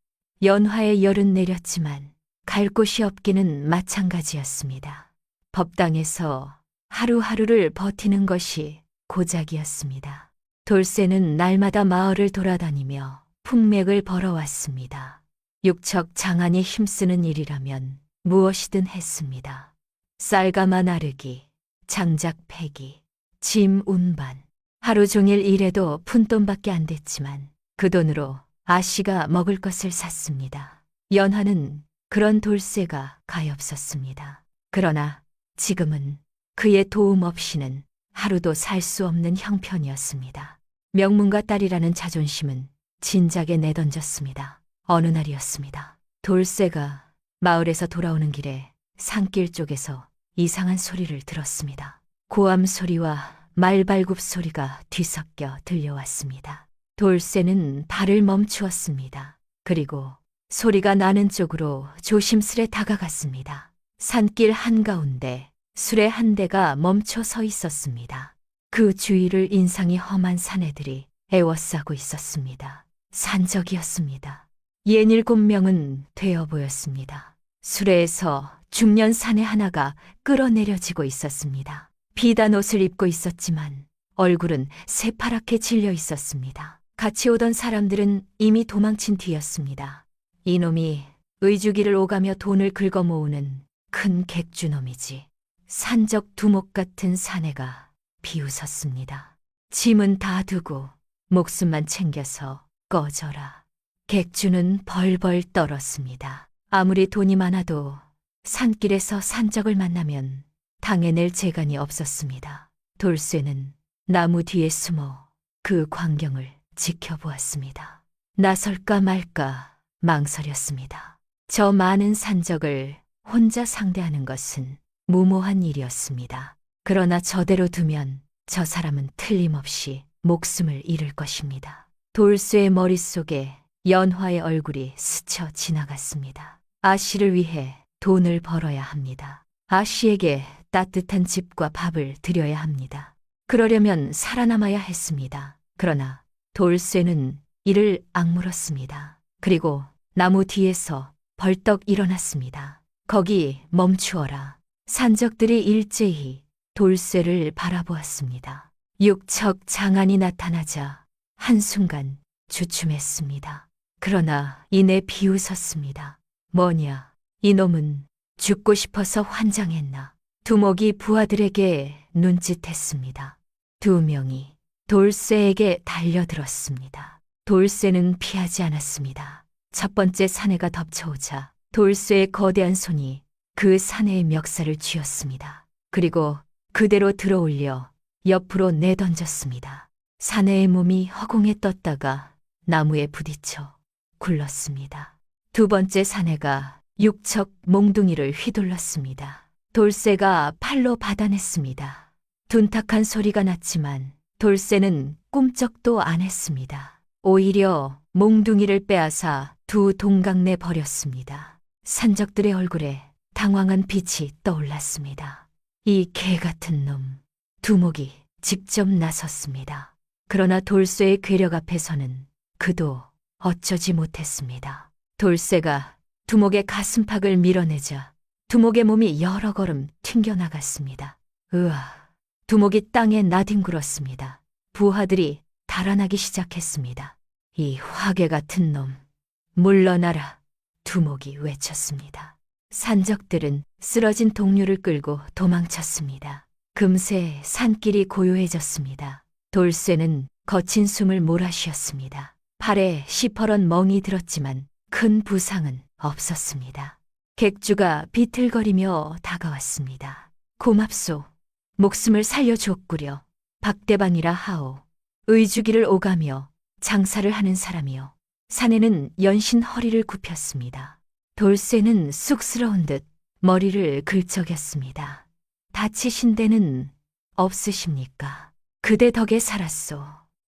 연화의 열은 내렸지만 갈 곳이 없기는 마찬가지였습니다. 법당에서 하루하루를 버티는 것이 고작이었습니다. 돌쇠는 날마다 마을을 돌아다니며 풍맥을 벌어왔습니다. 육척 장안이 힘쓰는 일이라면 무엇이든 했습니다. 쌀가마 나르기, 장작 패기, 짐 운반. 하루 종일 일해도 푼돈밖에 안 됐지만 그 돈으로 아씨가 먹을 것을 샀습니다. 연화는 그런 돌쇠가 가엾었습니다. 그러나 지금은 그의 도움 없이는 하루도 살 수 없는 형편이었습니다. 명문가 딸이라는 자존심은 진작에 내던졌습니다. 어느 날이었습니다. 돌쇠가 마을에서 돌아오는 길에 산길 쪽에서 이상한 소리를 들었습니다. 고함 소리와 말발굽 소리가 뒤섞여 들려왔습니다. 돌쇠는 발을 멈추었습니다. 그리고 소리가 나는 쪽으로 조심스레 다가갔습니다. 산길 한가운데 수레 한 대가 멈춰 서 있었습니다. 그 주위를 인상이 험한 사내들이 에워싸고 있었습니다. 산적이었습니다. 67명은 되어 보였습니다. 수레에서 중년 사내 하나가 끌어내려지고 있었습니다. 비단 옷을 입고 있었지만 얼굴은 새파랗게 질려 있었습니다. 같이 오던 사람들은 이미 도망친 뒤였습니다. 이놈이 의주기를 오가며 돈을 긁어 모으는 큰 객주놈이지. 산적 두목 같은 사내가 비웃었습니다. 짐은 다 두고 목숨만 챙겨서 꺼져라. 객주는 벌벌 떨었습니다. 아무리 돈이 많아도 산길에서 산적을 만나면 당해낼 재간이 없었습니다. 돌쇠는 나무 뒤에 숨어 그 광경을 지켜보았습니다. 나설까 말까 망설였습니다. 저 많은 산적을 혼자 상대하는 것은 무모한 일이었습니다. 그러나 저대로 두면 저 사람은 틀림없이 목숨을 잃을 것입니다. 돌쇠의 머릿속에 연화의 얼굴이 스쳐 지나갔습니다. 아씨를 위해 돈을 벌어야 합니다. 아씨에게 따뜻한 집과 밥을 드려야 합니다. 그러려면 살아남아야 했습니다. 그러나 돌쇠는 이를 악물었습니다. 그리고 나무 뒤에서 벌떡 일어났습니다. 거기 멈추어라. 산적들이 일제히 돌쇠를 바라보았습니다. 육척 장안이 나타나자 한순간 주춤했습니다. 그러나 이내 비웃었습니다. 뭐냐, 이놈은 죽고 싶어서 환장했나. 두목이 부하들에게 눈짓했습니다. 두 명이 돌쇠에게 달려들었습니다. 돌쇠는 피하지 않았습니다. 첫 번째 사내가 덮쳐오자 돌쇠의 거대한 손이 그 사내의 멱살을 쥐었습니다. 그리고 그대로 들어올려 옆으로 내던졌습니다. 사내의 몸이 허공에 떴다가 나무에 부딪혀 굴렀습니다. 두 번째 사내가 육척 몽둥이를 휘둘렀습니다. 돌쇠가 팔로 받아냈습니다. 둔탁한 소리가 났지만 돌쇠는 꿈쩍도 안 했습니다. 오히려 몽둥이를 빼앗아 두 동강내 버렸습니다. 산적들의 얼굴에 당황한 빛이 떠올랐습니다. 이 개 같은 놈, 두목이 직접 나섰습니다. 그러나 돌쇠의 괴력 앞에서는 그도 어쩌지 못했습니다. 돌쇠가 두목의 가슴팍을 밀어내자 두목의 몸이 여러 걸음 튕겨나갔습니다. 으아, 두목이 땅에 나뒹굴었습니다. 부하들이 달아나기 시작했습니다. 이 화개 같은 놈, 물러나라, 두목이 외쳤습니다. 산적들은 쓰러진 동료를 끌고 도망쳤습니다. 금세 산길이 고요해졌습니다. 돌쇠는 거친 숨을 몰아쉬었습니다. 팔에 시퍼런 멍이 들었지만 큰 부상은 없었습니다. 객주가 비틀거리며 다가왔습니다. 고맙소. 목숨을 살려주었구려. 박대방이라 하오. 의주기를 오가며 장사를 하는 사람이요. 사내는 연신 허리를 굽혔습니다. 돌쇠는 쑥스러운 듯 머리를 긁적였습니다. 다치신 데는 없으십니까? 그대 덕에 살았소.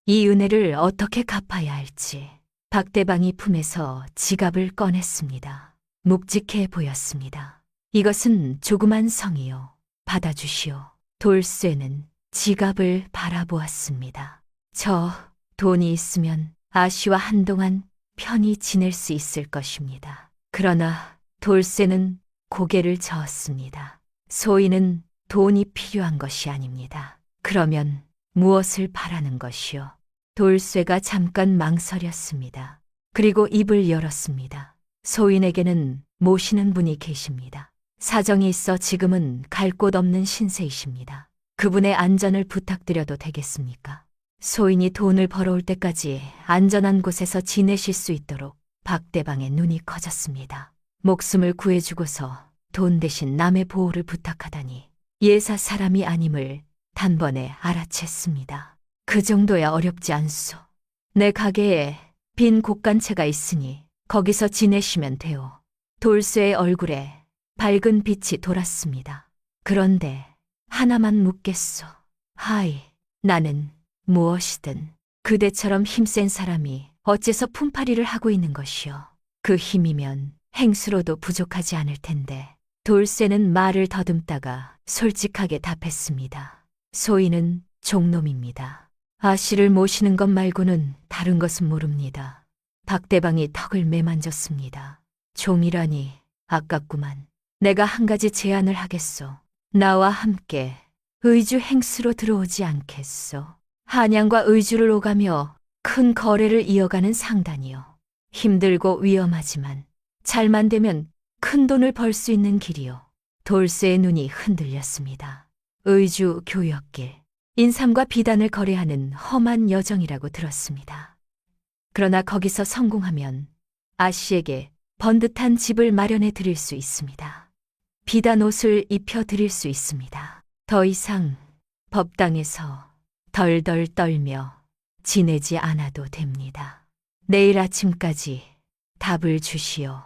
이 은혜를 어떻게 갚아야 할지. 박대방이 품에서 지갑을 꺼냈습니다. 묵직해 보였습니다. 이것은 조그만 성이요. 받아주시오. 돌쇠는 지갑을 바라보았습니다. 저 돈이 있으면 아씨와 한동안 편히 지낼 수 있을 것입니다. 그러나 돌쇠는 고개를 저었습니다. 소인은 돈이 필요한 것이 아닙니다. 그러면 무엇을 바라는 것이요? 돌쇠가 잠깐 망설였습니다. 그리고 입을 열었습니다. 소인에게는 모시는 분이 계십니다. 사정이 있어 지금은 갈 곳 없는 신세이십니다. 그분의 안전을 부탁드려도 되겠습니까? 소인이 돈을 벌어올 때까지 안전한 곳에서 지내실 수 있도록 박대방의 눈이 커졌습니다. 목숨을 구해주고서 돈 대신 남의 보호를 부탁하다니 예사 사람이 아님을 단번에 알아챘습니다. 그 정도야 어렵지 않소. 내 가게에 빈 곳간채가 있으니 거기서 지내시면 돼요. 돌쇠의 얼굴에 밝은 빛이 돌았습니다. 그런데 하나만 묻겠소. 하이, 나는 무엇이든 그대처럼 힘센 사람이 어째서 품팔이를 하고 있는 것이요. 그 힘이면 행수로도 부족하지 않을 텐데. 돌쇠는 말을 더듬다가 솔직하게 답했습니다. 소인은 종놈입니다. 아씨를 모시는 것 말고는 다른 것은 모릅니다. 박대방이 턱을 매만졌습니다. 종이라니 아깝구만. 내가 한 가지 제안을 하겠소. 나와 함께 의주 행수로 들어오지 않겠소. 한양과 의주를 오가며 큰 거래를 이어가는 상단이요. 힘들고 위험하지만 잘만 되면 큰 돈을 벌 수 있는 길이요. 돌쇠의 눈이 흔들렸습니다. 의주 교역길, 인삼과 비단을 거래하는 험한 여정이라고 들었습니다. 그러나 거기서 성공하면 아씨에게 번듯한 집을 마련해 드릴 수 있습니다. 비단 옷을 입혀 드릴 수 있습니다. 더 이상 법당에서 덜덜 떨며 지내지 않아도 됩니다. 내일 아침까지 답을 주시오.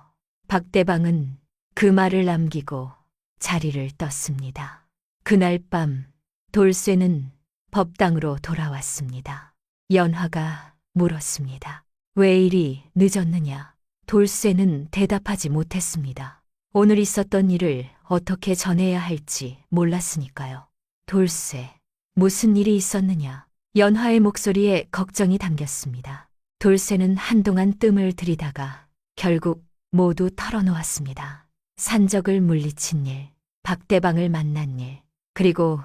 박대방은 그 말을 남기고 자리를 떴습니다. 그날 밤 돌쇠는 법당으로 돌아왔습니다. 연화가 물었습니다. 왜 이리 늦었느냐? 돌쇠는 대답하지 못했습니다. 오늘 있었던 일을 어떻게 전해야 할지 몰랐으니까요. 돌쇠, 무슨 일이 있었느냐? 연화의 목소리에 걱정이 담겼습니다. 돌쇠는 한동안 뜸을 들이다가 결국 모두 털어놓았습니다. 산적을 물리친 일, 박대방을 만난 일, 그리고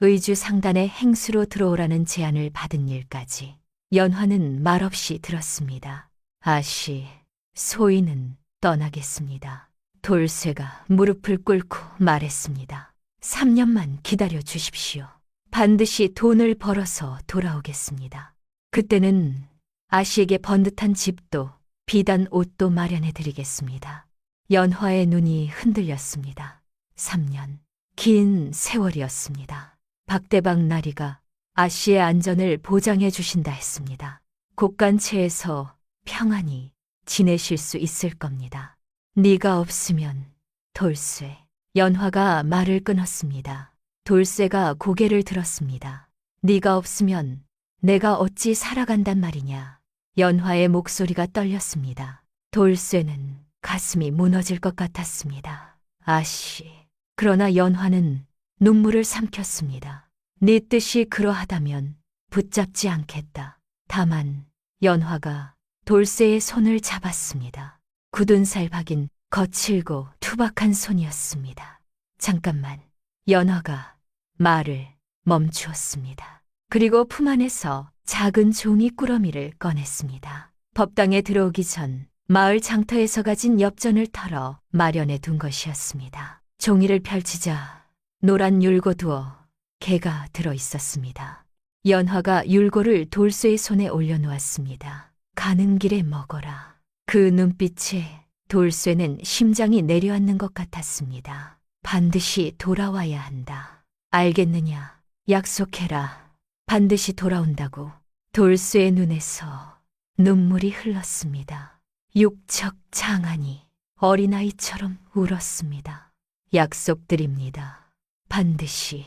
의주 상단의 행수로 들어오라는 제안을 받은 일까지. 연화는 말없이 들었습니다. 아씨, 소인은 떠나겠습니다. 돌쇠가 무릎을 꿇고 말했습니다. 3년만 기다려 주십시오. 반드시 돈을 벌어서 돌아오겠습니다. 그때는 아씨에게 번듯한 집도 비단 옷도 마련해 드리겠습니다. 연화의 눈이 흔들렸습니다. 3년, 긴 세월이었습니다. 박대방 나리가 아씨의 안전을 보장해 주신다 했습니다. 곡간체에서 평안히 지내실 수 있을 겁니다. 네가 없으면 돌쇠. 연화가 말을 끊었습니다. 돌쇠가 고개를 들었습니다. 네가 없으면 내가 어찌 살아간단 말이냐. 연화의 목소리가 떨렸습니다. 돌쇠는 가슴이 무너질 것 같았습니다. 아씨. 그러나 연화는 눈물을 삼켰습니다. 네 뜻이 그러하다면 붙잡지 않겠다. 다만 연화가 돌쇠의 손을 잡았습니다. 굳은 살 박인 거칠고 투박한 손이었습니다. 잠깐만. 연화가 말을 멈추었습니다. 그리고 품 안에서 작은 종이 꾸러미를 꺼냈습니다. 법당에 들어오기 전 마을 장터에서 가진 엽전을 털어 마련해 둔 것이었습니다. 종이를 펼치자 노란 율고 두어 개가 들어 있었습니다. 연화가 율고를 돌쇠의 손에 올려놓았습니다. 가는 길에 먹어라. 그 눈빛에 돌쇠는 심장이 내려앉는 것 같았습니다. 반드시 돌아와야 한다. 알겠느냐? 약속해라. 반드시 돌아온다고. 돌쇠의 눈에서 눈물이 흘렀습니다. 육척 장안이 어린아이처럼 울었습니다. 약속드립니다. 반드시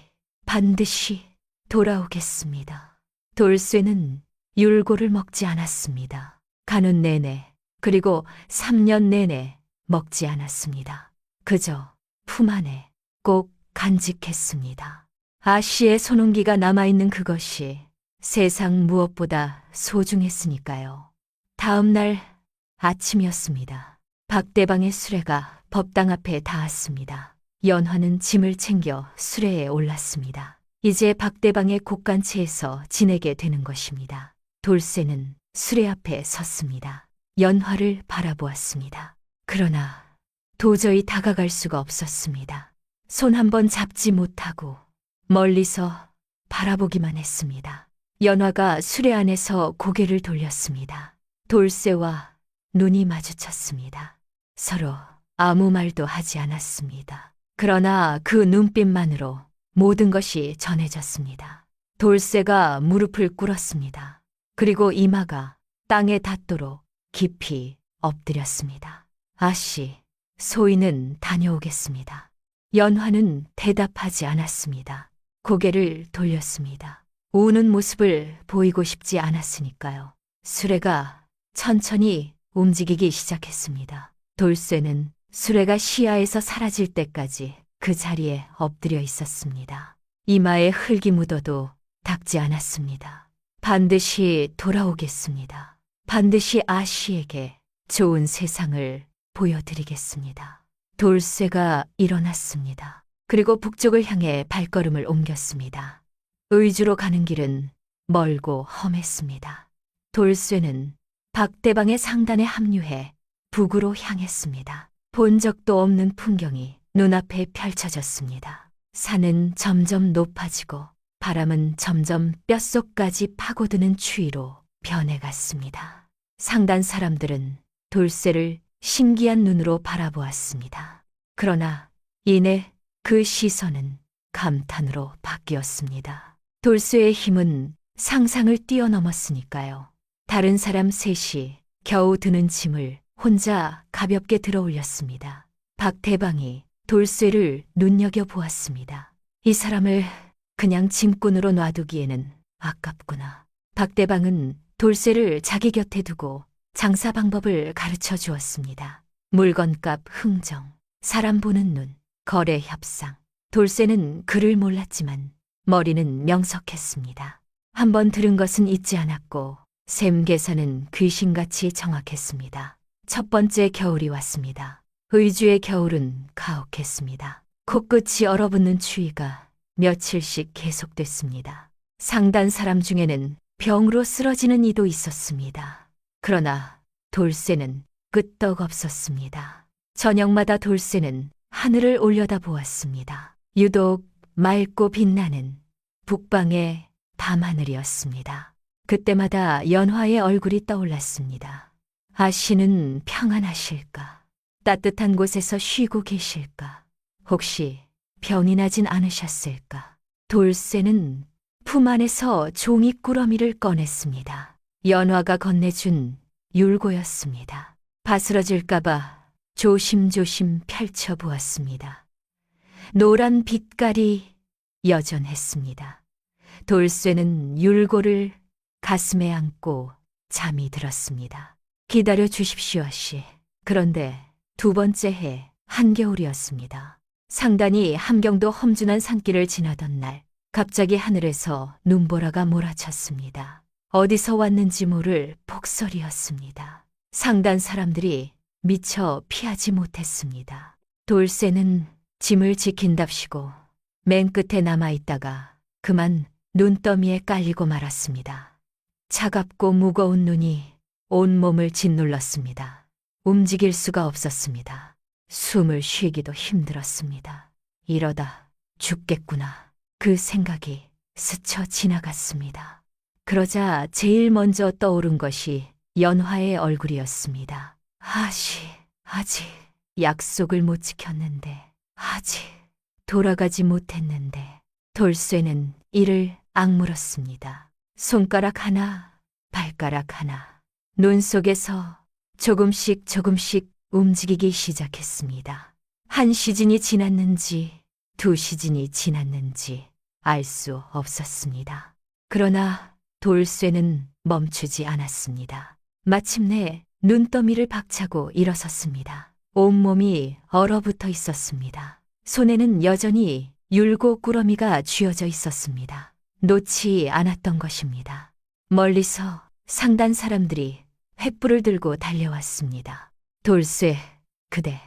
돌아오겠습니다. 돌쇠는 율고를 먹지 않았습니다. 가는 내내, 그리고 3년 내내 먹지 않았습니다. 그저 품 안에 꼭 간직했습니다. 아씨의 손온기가 남아있는 그것이 세상 무엇보다 소중했으니까요. 다음 날 아침이었습니다. 박대방의 수레가 법당 앞에 닿았습니다. 연화는 짐을 챙겨 수레에 올랐습니다. 이제 박대방의 곡간체에서 지내게 되는 것입니다. 돌쇠는 수레 앞에 섰습니다. 연화를 바라보았습니다. 그러나 도저히 다가갈 수가 없었습니다. 손 한 번 잡지 못하고 멀리서 바라보기만 했습니다. 연화가 수레 안에서 고개를 돌렸습니다. 돌쇠와 눈이 마주쳤습니다. 서로 아무 말도 하지 않았습니다. 그러나 그 눈빛만으로 모든 것이 전해졌습니다. 돌쇠가 무릎을 꿇었습니다. 그리고 이마가 땅에 닿도록 깊이 엎드렸습니다. 아씨, 소인은 다녀오겠습니다. 연화는 대답하지 않았습니다. 고개를 돌렸습니다. 우는 모습을 보이고 싶지 않았으니까요. 수레가 천천히 움직이기 시작했습니다. 돌쇠는 수레가 시야에서 사라질 때까지 그 자리에 엎드려 있었습니다. 이마에 흙이 묻어도 닦지 않았습니다. 반드시 돌아오겠습니다. 반드시 아씨에게 좋은 세상을 보여드리겠습니다. 돌쇠가 일어났습니다. 그리고 북쪽을 향해 발걸음을 옮겼습니다. 의주로 가는 길은 멀고 험했습니다. 돌쇠는 박대방의 상단에 합류해 북으로 향했습니다. 본 적도 없는 풍경이 눈앞에 펼쳐졌습니다. 산은 점점 높아지고 바람은 점점 뼛속까지 파고드는 추위로 변해갔습니다. 상단 사람들은 돌쇠를 신기한 눈으로 바라보았습니다. 그러나 이내 그 시선은 감탄으로 바뀌었습니다. 돌쇠의 힘은 상상을 뛰어넘었으니까요. 다른 사람 셋이 겨우 드는 짐을 혼자 가볍게 들어 올렸습니다. 박대방이 돌쇠를 눈여겨보았습니다. 이 사람을 그냥 짐꾼으로 놔두기에는 아깝구나. 박대방은 돌쇠를 자기 곁에 두고 장사 방법을 가르쳐 주었습니다. 물건값 흥정, 사람 보는 눈, 거래 협상. 돌쇠는 글을 몰랐지만 머리는 명석했습니다. 한번 들은 것은 잊지 않았고 셈 계산은 귀신같이 정확했습니다. 첫 번째 겨울이 왔습니다. 의주의 겨울은 가혹했습니다. 코끝이 얼어붙는 추위가 며칠씩 계속됐습니다. 상단 사람 중에는 병으로 쓰러지는 이도 있었습니다. 그러나 돌쇠는 끄떡없었습니다. 저녁마다 돌쇠는 하늘을 올려다 보았습니다. 유독 맑고 빛나는 북방의 밤하늘이었습니다. 그때마다 연화의 얼굴이 떠올랐습니다. 아씨는 평안하실까? 따뜻한 곳에서 쉬고 계실까? 혹시 병이 나진 않으셨을까? 돌쇠는 품 안에서 종이 꾸러미를 꺼냈습니다. 연화가 건네준 율곡이었습니다. 바스러질까봐 조심조심 펼쳐보았습니다. 노란 빛깔이 여전했습니다. 돌쇠는 율곡을 가슴에 안고 잠이 들었습니다. 기다려 주십시오, 아씨. 그런데 두 번째 해 한겨울이었습니다. 상단이 함경도 험준한 산길을 지나던 날, 갑자기 하늘에서 눈보라가 몰아쳤습니다. 어디서 왔는지 모를 폭설이었습니다. 상단 사람들이 미처 피하지 못했습니다. 돌쇠는 짐을 지킨답시고 맨 끝에 남아있다가 그만 눈더미에 깔리고 말았습니다. 차갑고 무거운 눈이 온몸을 짓눌렀습니다. 움직일 수가 없었습니다. 숨을 쉬기도 힘들었습니다. 이러다 죽겠구나. 그 생각이 스쳐 지나갔습니다. 그러자 제일 먼저 떠오른 것이 연화의 얼굴이었습니다. 아직 약속을 못 지켰는데, 아직 돌아가지 못했는데. 돌쇠는 이를 악물었습니다. 손가락 하나, 발가락 하나, 눈 속에서 조금씩 움직이기 시작했습니다. 한 시즌이 지났는지 두 시즌이 지났는지 알 수 없었습니다. 그러나 돌쇠는 멈추지 않았습니다. 마침내 눈더미를 박차고 일어섰습니다. 온몸이 얼어붙어 있었습니다. 손에는 여전히 율곡 꾸러미가 쥐어져 있었습니다. 놓지 않았던 것입니다. 멀리서 상단 사람들이 횃불을 들고 달려왔습니다. 돌쇠, 그대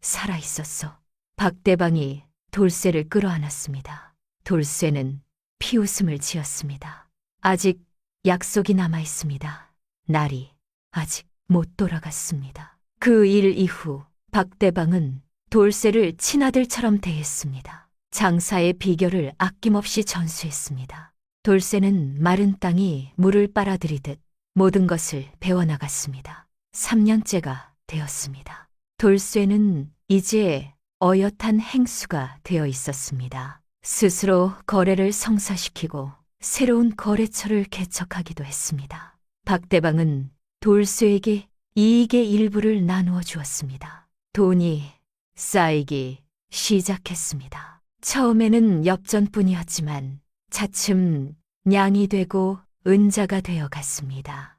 살아있었어. 박대방이 돌쇠를 끌어안았습니다. 돌쇠는 피웃음을 지었습니다. 아직 약속이 남아있습니다. 날이 아직 못 돌아갔습니다. 그 일 이후 박대방은 돌쇠를 친아들처럼 대했습니다. 장사의 비결을 아낌없이 전수했습니다. 돌쇠는 마른 땅이 물을 빨아들이듯 모든 것을 배워나갔습니다. 3년째가 되었습니다. 돌쇠는 이제 어엿한 행수가 되어 있었습니다. 스스로 거래를 성사시키고 새로운 거래처를 개척하기도 했습니다. 박대방은 돌쇠에게 이익의 일부를 나누어 주었습니다. 돈이 쌓이기 시작했습니다. 처음에는 엽전뿐이었지만 차츰 냥이 되고 은자가 되어 갔습니다.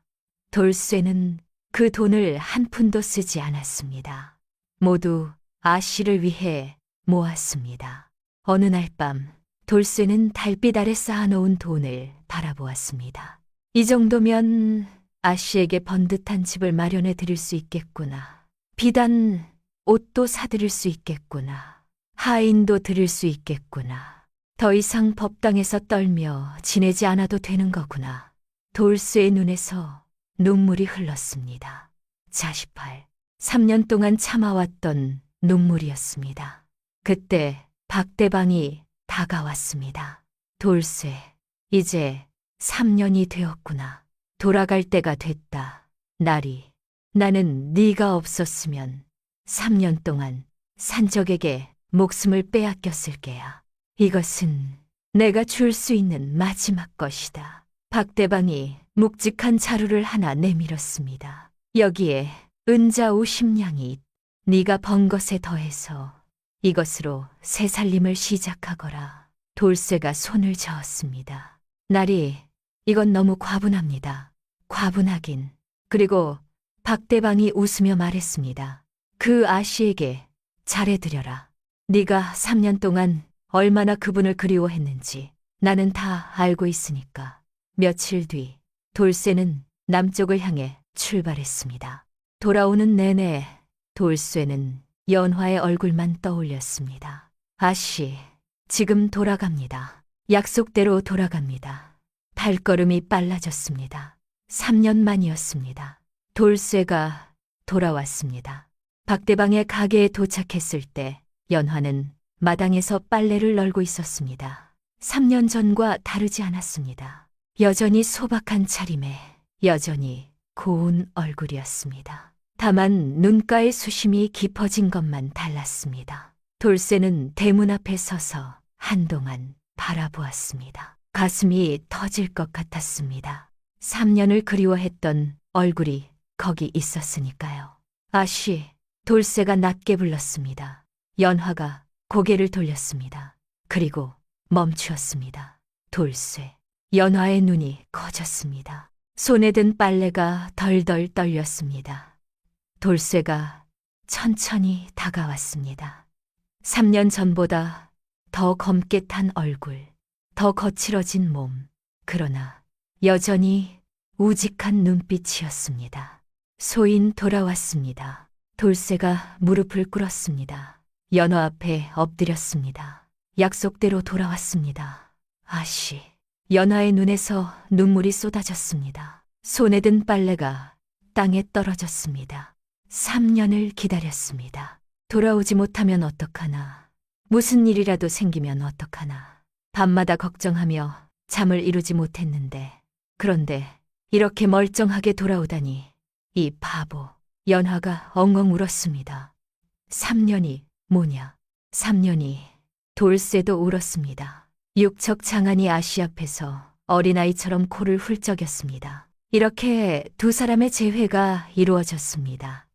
돌쇠는 그 돈을 한 푼도 쓰지 않았습니다. 모두 아씨를 위해 모았습니다. 어느 날 밤 돌쇠는 달빛 아래 쌓아놓은 돈을 바라보았습니다. 이 정도면 아씨에게 번듯한 집을 마련해 드릴 수 있겠구나. 비단 옷도 사드릴 수 있겠구나. 하인도 드릴 수 있겠구나. 더 이상 법당에서 떨며 지내지 않아도 되는 거구나. 돌쇠의 눈에서 눈물이 흘렀습니다. 자십할 3년 동안 참아왔던 눈물이었습니다. 그때 박대방이 다가왔습니다. 돌쇠, 이제 3년이 되었구나. 돌아갈 때가 됐다. 나는 네가 없었으면 3년 동안 산적에게 목숨을 빼앗겼을 게야. 이것은 내가 줄 수 있는 마지막 것이다. 박대방이 묵직한 자루를 하나 내밀었습니다. 여기에 은자 50냥이 네가 번 것에 더해서 이것으로 새 살림을 시작하거라. 돌쇠가 손을 저었습니다. 이건 너무 과분합니다. 과분하긴. 그리고 박대방이 웃으며 말했습니다. 그 아씨에게 잘해드려라. 네가 3년 동안 얼마나 그분을 그리워했는지 나는 다 알고 있으니까. 며칠 뒤 돌쇠는 남쪽을 향해 출발했습니다. 돌아오는 내내 돌쇠는 연화의 얼굴만 떠올렸습니다. 아씨, 지금 돌아갑니다. 약속대로 돌아갑니다. 발걸음이 빨라졌습니다. 3년 만이었습니다. 돌쇠가 돌아왔습니다. 박대방의 가게에 도착했을 때 연화는 마당에서 빨래를 널고 있었습니다. 3년 전과 다르지 않았습니다. 여전히 소박한 차림에 여전히 고운 얼굴이었습니다. 다만 눈가의 수심이 깊어진 것만 달랐습니다. 돌쇠는 대문 앞에 서서 한동안 바라보았습니다. 가슴이 터질 것 같았습니다. 3년을 그리워했던 얼굴이 거기 있었으니까요. 아씨, 돌쇠가 낮게 불렀습니다. 연화가 고개를 돌렸습니다. 그리고 멈추었습니다. 돌쇠. 연화의 눈이 커졌습니다. 손에 든 빨래가 덜덜 떨렸습니다. 돌쇠가 천천히 다가왔습니다. 3년 전보다 더 검게 탄 얼굴, 더 거칠어진 몸, 그러나 여전히 우직한 눈빛이었습니다. 소인 돌아왔습니다. 돌쇠가 무릎을 꿇었습니다. 연화 앞에 엎드렸습니다. 약속대로 돌아왔습니다. 아씨. 연화의 눈에서 눈물이 쏟아졌습니다. 손에 든 빨래가 땅에 떨어졌습니다. 3년을 기다렸습니다. 돌아오지 못하면 어떡하나. 무슨 일이라도 생기면 어떡하나. 밤마다 걱정하며 잠을 이루지 못했는데, 그런데 이렇게 멀쩡하게 돌아오다니. 이 바보. 연화가 엉엉 울었습니다. 3년이 뭐냐. 3년이. 돌쇠도 울었습니다. 육척 장안이 아씨 앞에서 어린아이처럼 코를 훌쩍였습니다. 이렇게 두 사람의 재회가 이루어졌습니다.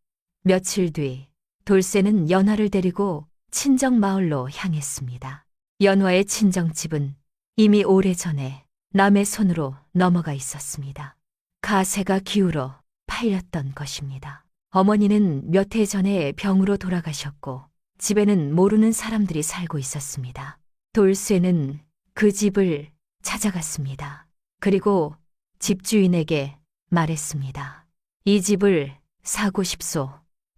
며칠 뒤 돌쇠는 연화를 데리고 친정 마을로 향했습니다. 연화의 친정집은 이미 오래전에 남의 손으로 넘어가 있었습니다. 가세가 기울어 팔렸던 것입니다. 어머니는 몇 해 전에 병으로 돌아가셨고 집에는 모르는 사람들이 살고 있었습니다. 돌쇠는 그 집을 찾아갔습니다. 그리고 집주인에게 말했습니다. 이 집을 사고 싶소.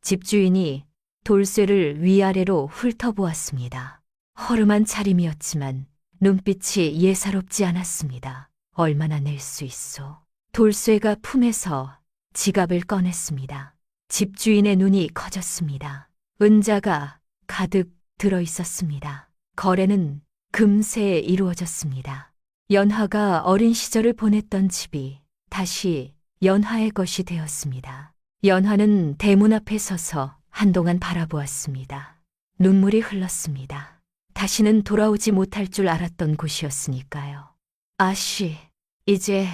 집주인이 돌쇠를 위아래로 훑어보았습니다. 허름한 차림이었지만 눈빛이 예사롭지 않았습니다. 얼마나 낼 수 있소. 돌쇠가 품에서 지갑을 꺼냈습니다. 집주인의 눈이 커졌습니다. 은자가 가득 들어 있었습니다. 거래는 금세 이루어졌습니다. 연화가 어린 시절을 보냈던 집이 다시 연화의 것이 되었습니다. 연화는 대문 앞에 서서 한동안 바라보았습니다. 눈물이 흘렀습니다. 다시는 돌아오지 못할 줄 알았던 곳이었으니까요. 아씨, 이제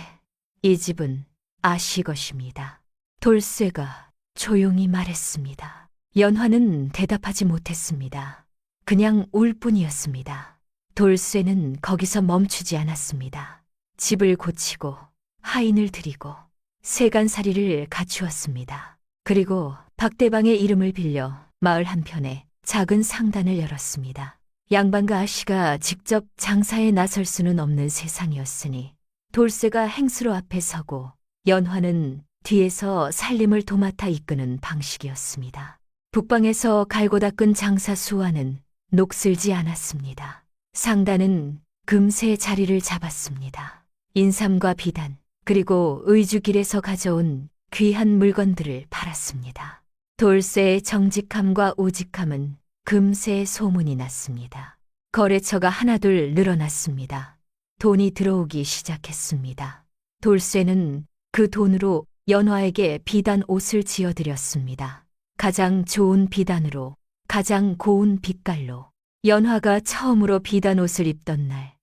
이 집은 아씨 것입니다. 돌쇠가 조용히 말했습니다. 연화는 대답하지 못했습니다. 그냥 울 뿐이었습니다. 돌쇠는 거기서 멈추지 않았습니다. 집을 고치고 하인을 들이고 세간살이를 갖추었습니다. 그리고 박대방의 이름을 빌려 마을 한편에 작은 상단을 열었습니다. 양반과 아씨가 직접 장사에 나설 수는 없는 세상이었으니 돌쇠가 행수로 앞에 서고 연화는 뒤에서 살림을 도맡아 이끄는 방식이었습니다. 북방에서 갈고 닦은 장사 수완은 녹슬지 않았습니다. 상단은 금세 자리를 잡았습니다. 인삼과 비단, 그리고 의주길에서 가져온 귀한 물건들을 팔았습니다. 돌쇠의 정직함과 오직함은 금세 소문이 났습니다. 거래처가 하나둘 늘어났습니다. 돈이 들어오기 시작했습니다. 돌쇠는 그 돈으로 연화에게 비단 옷을 지어드렸습니다. 가장 좋은 비단으로, 가장 고운 빛깔로. 연화가 처음으로 비단 옷을 입던 날,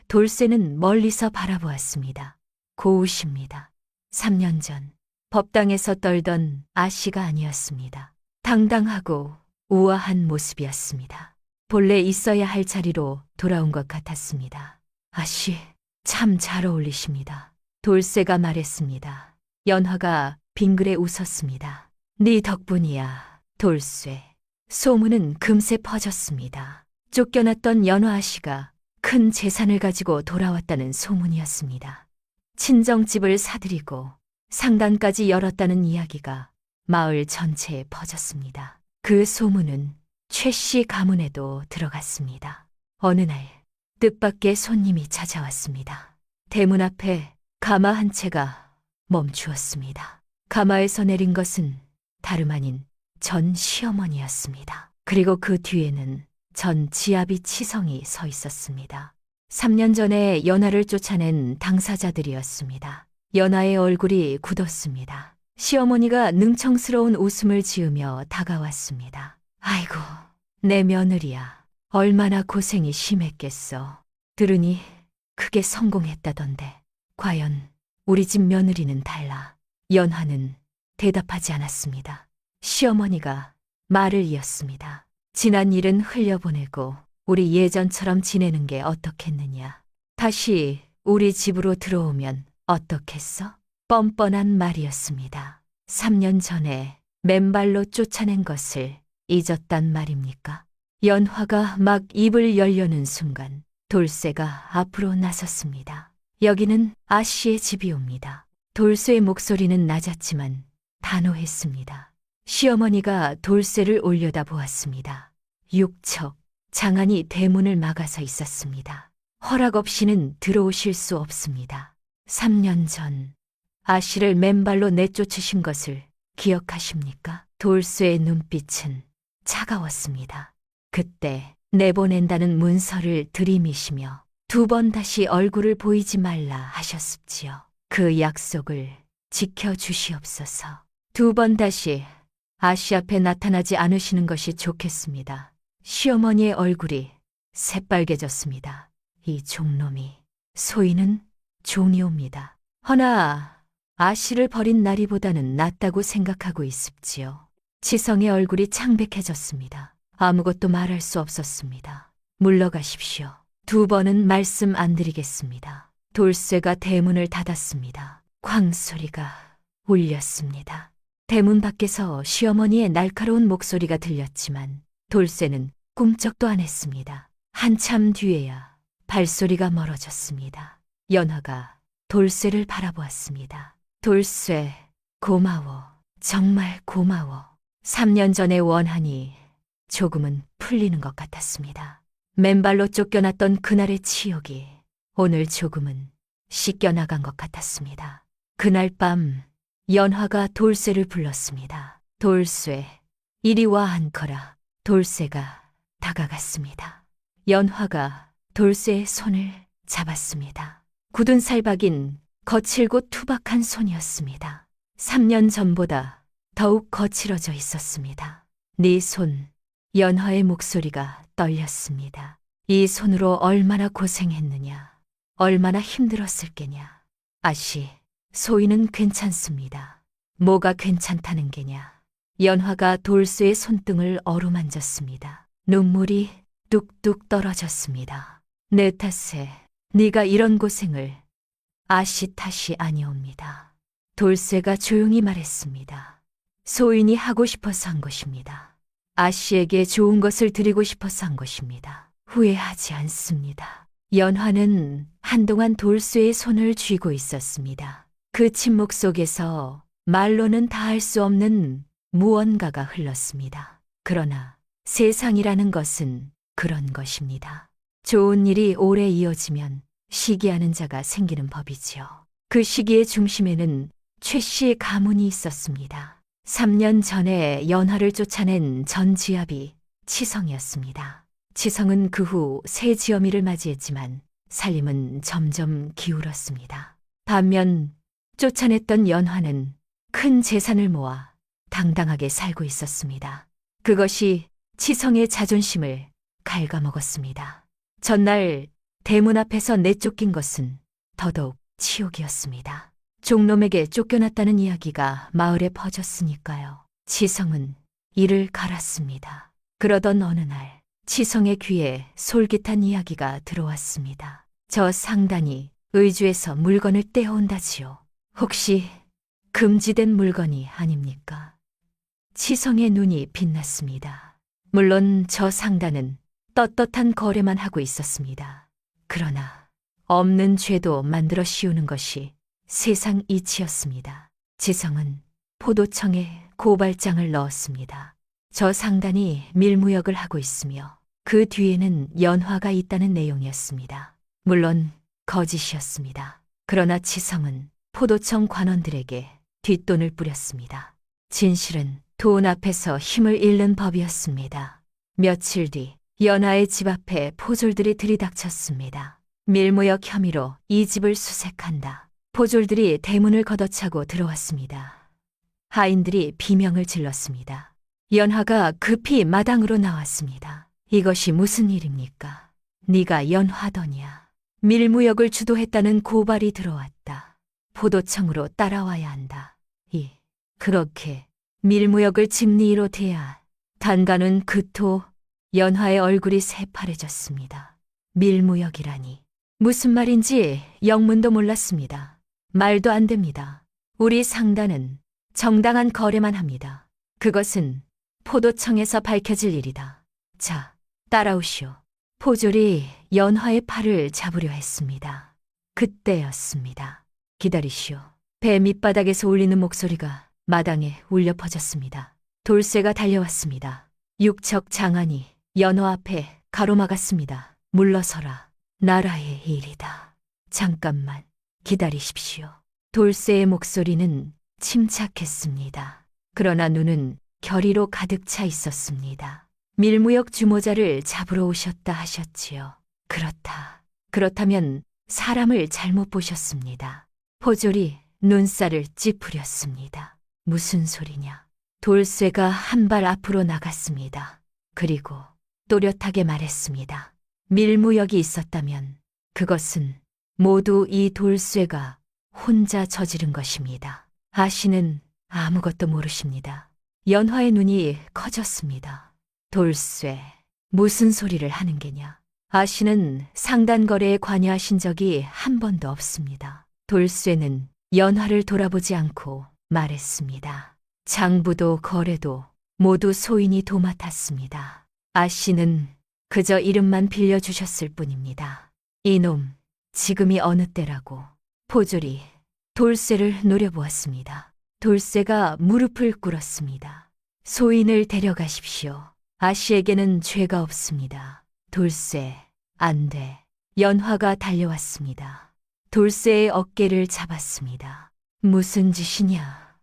돌쇠는 멀리서 바라보았습니다. 고우십니다. 3년 전 법당에서 떨던 아씨가 아니었습니다. 당당하고 우아한 모습이었습니다. 본래 있어야 할 자리로 돌아온 것 같았습니다. 아씨, 참 잘 어울리십니다. 돌쇠가 말했습니다. 연화가 빙그레 웃었습니다. 네 덕분이야, 돌쇠. 소문은 금세 퍼졌습니다. 쫓겨났던 연화 아씨가 큰 재산을 가지고 돌아왔다는 소문이었습니다. 친정집을 사들이고 상단까지 열었다는 이야기가 마을 전체에 퍼졌습니다. 그 소문은 최씨 가문에도 들어갔습니다. 어느 날 뜻밖의 손님이 찾아왔습니다. 대문 앞에 가마 한 채가 멈추었습니다. 가마에서 내린 것은 다름 아닌 전 시어머니였습니다. 그리고 그 뒤에는 전 지아비 치성이 서 있었습니다. 3년 전에 연화를 쫓아낸 당사자들이었습니다. 연화의 얼굴이 굳었습니다. 시어머니가 능청스러운 웃음을 지으며 다가왔습니다. 아이고, 내 며느리야. 얼마나 고생이 심했겠어. 들으니 크게 성공했다던데. 과연 우리 집 며느리는 달라. 연화는 대답하지 않았습니다. 시어머니가 말을 이었습니다. 지난 일은 흘려보내고 우리 예전처럼 지내는 게 어떻겠느냐. 다시 우리 집으로 들어오면 어떻겠어? 뻔뻔한 말이었습니다. 3년 전에 맨발로 쫓아낸 것을 잊었단 말입니까? 연화가 막 입을 열려는 순간 돌쇠가 앞으로 나섰습니다. 여기는 아씨의 집이옵니다. 돌쇠의 목소리는 낮았지만 단호했습니다. 시어머니가 돌쇠를 올려다 보았습니다. 육척, 장안이 대문을 막아서 있었습니다. 허락 없이는 들어오실 수 없습니다. 3년 전 아씨를 맨발로 내쫓으신 것을 기억하십니까? 돌쇠의 눈빛은 차가웠습니다. 그때 내보낸다는 문서를 들이미시며 2번 다시 얼굴을 보이지 말라 하셨습지요. 그 약속을 지켜주시옵소서. 2번 다시 아씨 앞에 나타나지 않으시는 것이 좋겠습니다. 시어머니의 얼굴이 새빨개졌습니다. 이 종놈이 소인은 종이옵니다. 허나 아씨를 버린 날이보다는 낫다고 생각하고 있습지요. 지성의 얼굴이 창백해졌습니다. 아무것도 말할 수 없었습니다. 물러가십시오. 2번은 말씀 안 드리겠습니다. 돌쇠가 대문을 닫았습니다. 쾅 소리가 울렸습니다. 대문 밖에서 시어머니의 날카로운 목소리가 들렸지만 돌쇠는 꿈쩍도 안 했습니다. 한참 뒤에야 발소리가 멀어졌습니다. 연화가 돌쇠를 바라보았습니다. 돌쇠, 고마워. 정말 고마워. 3년 전의 원한이 조금은 풀리는 것 같았습니다. 맨발로 쫓겨났던 그날의 치욕이 오늘 조금은 씻겨나간 것 같았습니다. 그날 밤 연화가 돌쇠를 불렀습니다. 돌쇠, 이리 와 한커라. 돌쇠가 다가갔습니다. 연화가 돌쇠의 손을 잡았습니다. 굳은 살박인 거칠고 투박한 손이었습니다. 3년 전보다 더욱 거칠어져 있었습니다. 네 손, 연화의 목소리가 떨렸습니다. 이 손으로 얼마나 고생했느냐, 얼마나 힘들었을 게냐. 아씨, 소인은 괜찮습니다. 뭐가 괜찮다는 게냐. 연화가 돌쇠의 손등을 어루만졌습니다. 눈물이 뚝뚝 떨어졌습니다. 내 탓에 네가 이런 고생을. 아씨 탓이 아니옵니다. 돌쇠가 조용히 말했습니다. 소인이 하고 싶어서 한 것입니다. 아씨에게 좋은 것을 드리고 싶어서 한 것입니다. 후회하지 않습니다. 연화는 한동안 돌쇠의 손을 쥐고 있었습니다. 그 침묵 속에서 말로는 다할 수 없는 무언가가 흘렀습니다. 그러나 세상이라는 것은 그런 것입니다. 좋은 일이 오래 이어지면 시기하는 자가 생기는 법이지요. 그 시기의 중심에는 최 씨의 가문이 있었습니다. 3년 전에 연화를 쫓아낸 전지압이 치성이었습니다. 치성은 그 후 새 지엄이를 맞이했지만 살림은 점점 기울었습니다. 반면 쫓아냈던 연화는 큰 재산을 모아 당당하게 살고 있었습니다. 그것이 치성의 자존심을 갉아먹었습니다. 전날 대문 앞에서 내쫓긴 것은 더더욱 치욕이었습니다. 종놈에게 쫓겨났다는 이야기가 마을에 퍼졌으니까요. 치성은 이를 갈았습니다. 그러던 어느 날 치성의 귀에 솔깃한 이야기가 들어왔습니다. 저 상단이 의주에서 물건을 떼어온다지요. 혹시 금지된 물건이 아닙니까? 치성의 눈이 빛났습니다. 물론 저 상단은 떳떳한 거래만 하고 있었습니다. 그러나 없는 죄도 만들어 씌우는 것이 세상 이치였습니다. 지성은 포도청에 고발장을 넣었습니다. 저 상단이 밀무역을 하고 있으며 그 뒤에는 연화가 있다는 내용이었습니다. 물론 거짓이었습니다. 그러나 지성은 포도청 관원들에게 뒷돈을 뿌렸습니다. 진실은 돈 앞에서 힘을 잃는 법이었습니다. 며칠 뒤 연화의 집 앞에 포졸들이 들이닥쳤습니다. 밀무역 혐의로 이 집을 수색한다. 포졸들이 대문을 걷어차고 들어왔습니다. 하인들이 비명을 질렀습니다. 연화가 급히 마당으로 나왔습니다. 이것이 무슨 일입니까? 네가 연화더냐? 밀무역을 주도했다는 고발이 들어왔다. 포도청으로 따라와야 한다. 그렇게 밀무역을 집리이로 대야 단간은 그토 연화의 얼굴이 새파래졌습니다. 밀무역이라니 무슨 말인지 영문도 몰랐습니다. 말도 안 됩니다. 우리 상단은 정당한 거래만 합니다. 그것은 포도청에서 밝혀질 일이다. 자, 따라오시오. 포졸이 연화의 팔을 잡으려 했습니다. 그때였습니다. 기다리시오. 배 밑바닥에서 울리는 목소리가 마당에 울려 퍼졌습니다. 돌쇠가 달려왔습니다. 육척 장안이 연화 앞에 가로막았습니다. 물러서라. 나라의 일이다. 잠깐만 기다리십시오. 돌쇠의 목소리는 침착했습니다. 그러나 눈은 결의로 가득 차 있었습니다. 밀무역 주모자를 잡으러 오셨다 하셨지요. 그렇다면 사람을 잘못 보셨습니다. 포졸이 눈살을 찌푸렸습니다. 무슨 소리냐? 돌쇠가 한 발 앞으로 나갔습니다. 그리고 또렷하게 말했습니다. 밀무역이 있었다면 그것은 모두 이 돌쇠가 혼자 저지른 것입니다. 아씨는 아무것도 모르십니다. 연화의 눈이 커졌습니다. 돌쇠, 무슨 소리를 하는 게냐? 아씨는 상단거래에 관여하신 적이 한 번도 없습니다. 돌쇠는 연화를 돌아보지 않고 말했습니다. 장부도 거래도 모두 소인이 도맡았습니다. 아씨는 그저 이름만 빌려주셨을 뿐입니다. 이놈, 지금이 어느 때라고. 포졸이 돌쇠를 노려보았습니다. 돌쇠가 무릎을 꿇었습니다. 소인을 데려가십시오. 아씨에게는 죄가 없습니다. 돌쇠, 안 돼. 연화가 달려왔습니다. 돌쇠의 어깨를 잡았습니다. 무슨 짓이냐?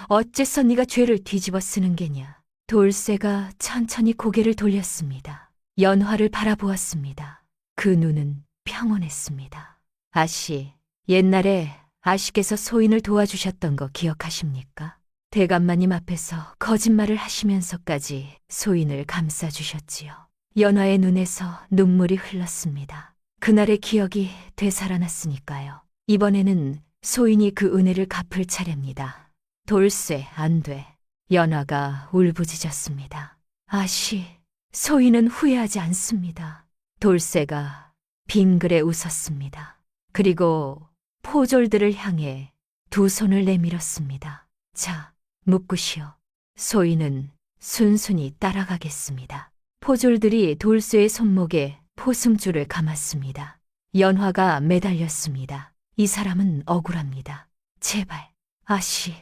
어째서 네가 죄를 뒤집어 쓰는 게냐? 돌쇠가 천천히 고개를 돌렸습니다. 연화를 바라보았습니다. 그 눈은 평온했습니다. 아씨, 옛날에 아씨께서 소인을 도와주셨던 거 기억하십니까? 대감마님 앞에서 거짓말을 하시면서까지 소인을 감싸주셨지요. 연화의 눈에서 눈물이 흘렀습니다. 그날의 기억이 되살아났으니까요. 이번에는 소인이 그 은혜를 갚을 차례입니다. 돌쇠, 안 돼. 연화가 울부짖었습니다. 아씨, 소인은 후회하지 않습니다. 돌쇠가 빙그레 웃었습니다. 그리고 포졸들을 향해 두 손을 내밀었습니다. 자, 묶으시오. 소인은 순순히 따라가겠습니다. 포졸들이 돌쇠의 손목에 포승줄을 감았습니다. 연화가 매달렸습니다. 이 사람은 억울합니다. 제발, 아씨,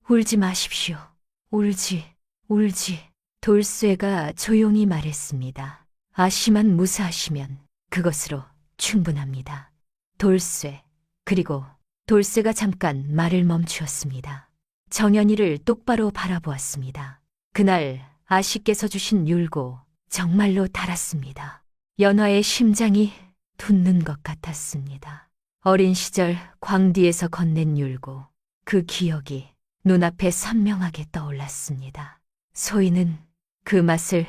울지 마십시오. 울지. 돌쇠가 조용히 말했습니다. 아씨만 무사하시면 그것으로 충분합니다. 돌쇠, 그리고 돌쇠가 잠깐 말을 멈추었습니다. 정연이를 똑바로 바라보았습니다. 그날 아씨께서 주신 율고 정말로 달았습니다. 연화의 심장이 돋는 것 같았습니다. 어린 시절 광디에서 건넨 율고, 그 기억이 눈앞에 선명하게 떠올랐습니다. 소인은 그 맛을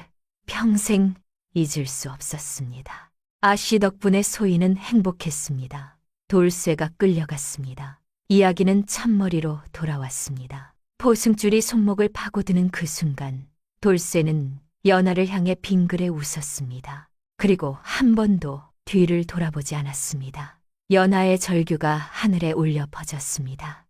평생 잊을 수 없었습니다. 아씨 덕분에 소인은 행복했습니다. 돌쇠가 끌려갔습니다. 이야기는 첫머리로 돌아왔습니다. 포승줄이 손목을 파고드는 그 순간 돌쇠는 연화를 향해 빙그레 웃었습니다. 그리고 한 번도 뒤를 돌아보지 않았습니다. 연화의 절규가 하늘에 울려 퍼졌습니다.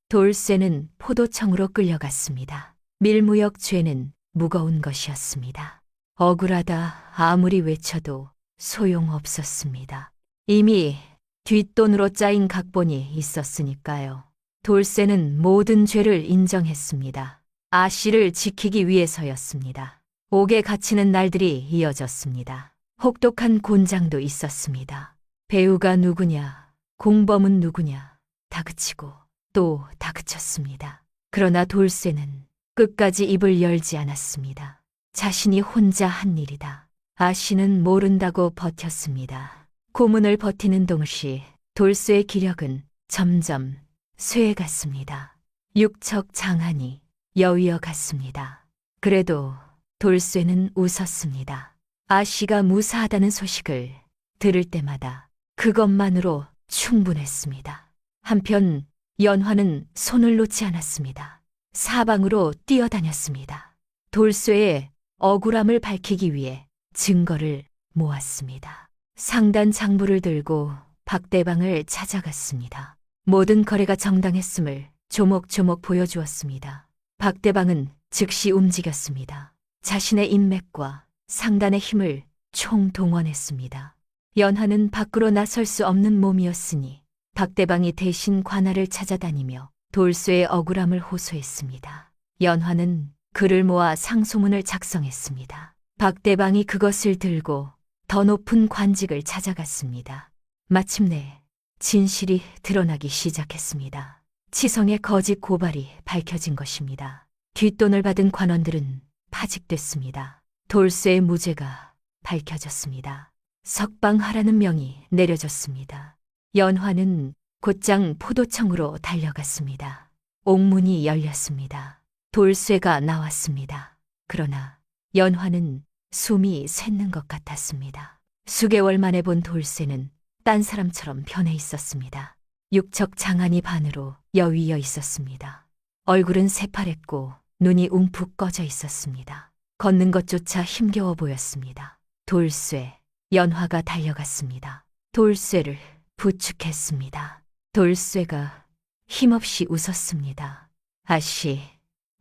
돌쇠는 포도청으로 끌려갔습니다. 밀무역 죄는 무거운 것이었습니다. 억울하다 아무리 외쳐도 소용없었습니다. 이미 뒷돈으로 짜인 각본이 있었으니까요. 돌쇠는 모든 죄를 인정했습니다. 아씨를 지키기 위해서였습니다. 옥에 갇히는 날들이 이어졌습니다. 혹독한 곤장도 있었습니다. 배우가 누구냐, 공범은 누구냐, 다그치고 또 다그쳤습니다. 그러나 돌쇠는 끝까지 입을 열지 않았습니다. 자신이 혼자 한 일이다. 아씨는 모른다고 버텼습니다. 고문을 버티는 동시 돌쇠의 기력은 점점 쇠해갔습니다. 육척 장안이 여위어 갔습니다. 그래도 돌쇠는 웃었습니다. 아씨가 무사하다는 소식을 들을 때마다 그것만으로 충분했습니다. 한편 연화는 손을 놓지 않았습니다. 사방으로 뛰어다녔습니다. 돌쇠의 억울함을 밝히기 위해 증거를 모았습니다. 상단 장부를 들고 박대방을 찾아갔습니다. 모든 거래가 정당했음을 조목조목 보여주었습니다. 박대방은 즉시 움직였습니다. 자신의 인맥과 상단의 힘을 총동원했습니다. 연화는 밖으로 나설 수 없는 몸이었으니 박대방이 대신 관할을 찾아다니며 돌쇠의 억울함을 호소했습니다. 연화는 글을 모아 상소문을 작성했습니다. 박대방이 그것을 들고 더 높은 관직을 찾아갔습니다. 마침내 진실이 드러나기 시작했습니다. 치성의 거짓 고발이 밝혀진 것입니다. 뒷돈을 받은 관원들은 파직됐습니다. 돌쇠의 무죄가 밝혀졌습니다. 석방하라는 명이 내려졌습니다. 연화는 곧장 포도청으로 달려갔습니다. 옥문이 열렸습니다. 돌쇠가 나왔습니다. 그러나 연화는 숨이 샜는 것 같았습니다. 수개월 만에 본 돌쇠는 딴 사람처럼 변해 있었습니다. 육척 장안이 반으로 여위어 있었습니다. 얼굴은 새파랬고 눈이 움푹 꺼져 있었습니다. 걷는 것조차 힘겨워 보였습니다. 돌쇠, 연화가 달려갔습니다. 돌쇠를 부축했습니다. 돌쇠가 힘없이 웃었습니다. 아씨,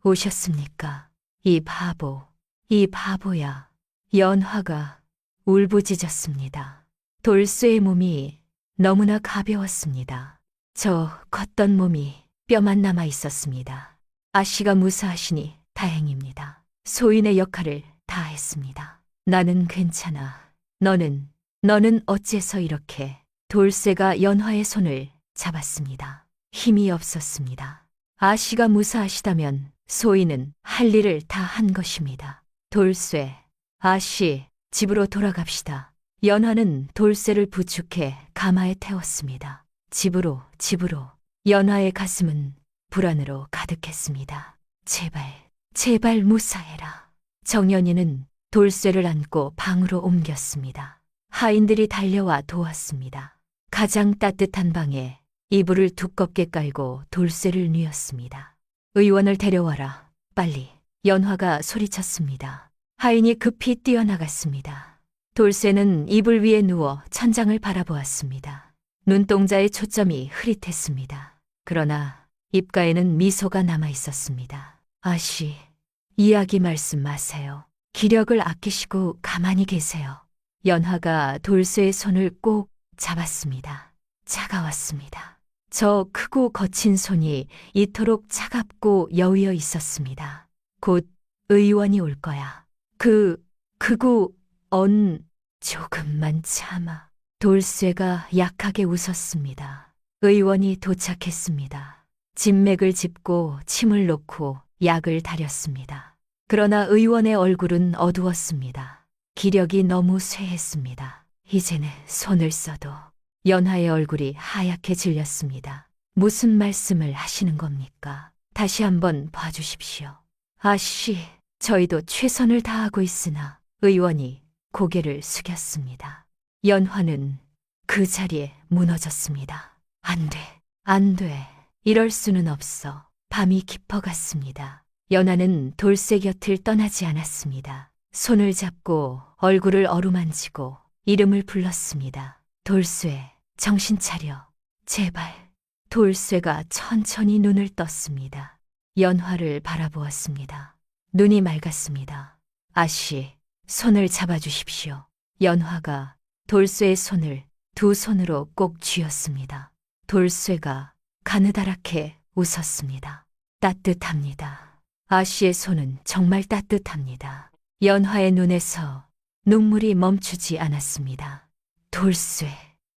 오셨습니까? 이 바보야. 연화가 울부짖었습니다. 돌쇠의 몸이 너무나 가벼웠습니다. 저 걷던 몸이 뼈만 남아 있었습니다. 아씨가 무사하시니 다행입니다. 소인의 역할을 다 했습니다. 나는 괜찮아. 너는 어째서 이렇게. 돌쇠가 연화의 손을 잡았습니다. 힘이 없었습니다. 아씨가 무사하시다면 소인은 할 일을 다 한 것입니다. 돌쇠, 아씨, 집으로 돌아갑시다. 연화는 돌쇠를 부축해 가마에 태웠습니다. 집으로. 연화의 가슴은 불안으로 가득했습니다. 제발 무사해라. 정연이는 돌쇠를 안고 방으로 옮겼습니다. 하인들이 달려와 도왔습니다. 가장 따뜻한 방에 이불을 두껍게 깔고 돌쇠를 뉘었습니다. 의원을 데려와라, 빨리. 연화가 소리쳤습니다. 하인이 급히 뛰어나갔습니다. 돌쇠는 이불 위에 누워 천장을 바라보았습니다. 눈동자의 초점이 흐릿했습니다. 그러나 입가에는 미소가 남아 있었습니다. 아씨, 이야기 말씀 마세요. 기력을 아끼시고 가만히 계세요. 연화가 돌쇠의 손을 꼭 잡았습니다. 차가웠습니다. 저 크고 거친 손이 이토록 차갑고 여위어 있었습니다. 곧 의원이 올 거야. 조금만 참아. 돌쇠가 약하게 웃었습니다. 의원이 도착했습니다. 진맥을 짚고 침을 놓고 약을 다렸습니다. 그러나 의원의 얼굴은 어두웠습니다. 기력이 너무 쇠했습니다. 이제는 손을 써도. 연화의 얼굴이 하얗게 질렸습니다. 무슨 말씀을 하시는 겁니까? 다시 한번 봐주십시오. 아씨, 저희도 최선을 다하고 있으나. 의원이 고개를 숙였습니다. 연화는 그 자리에 무너졌습니다. 안 돼. 이럴 수는 없어. 밤이 깊어갔습니다. 연화는 돌쇠 곁을 떠나지 않았습니다. 손을 잡고 얼굴을 어루만지고 이름을 불렀습니다. 돌쇠, 정신 차려. 제발. 돌쇠가 천천히 눈을 떴습니다. 연화를 바라보았습니다. 눈이 맑았습니다. 아씨, 손을 잡아주십시오. 연화가 돌쇠의 손을 두 손으로 꼭 쥐었습니다. 돌쇠가 가느다랗게 웃었습니다. 따뜻합니다. 아씨의 손은 정말 따뜻합니다. 연화의 눈에서 눈물이 멈추지 않았습니다. 돌쇠,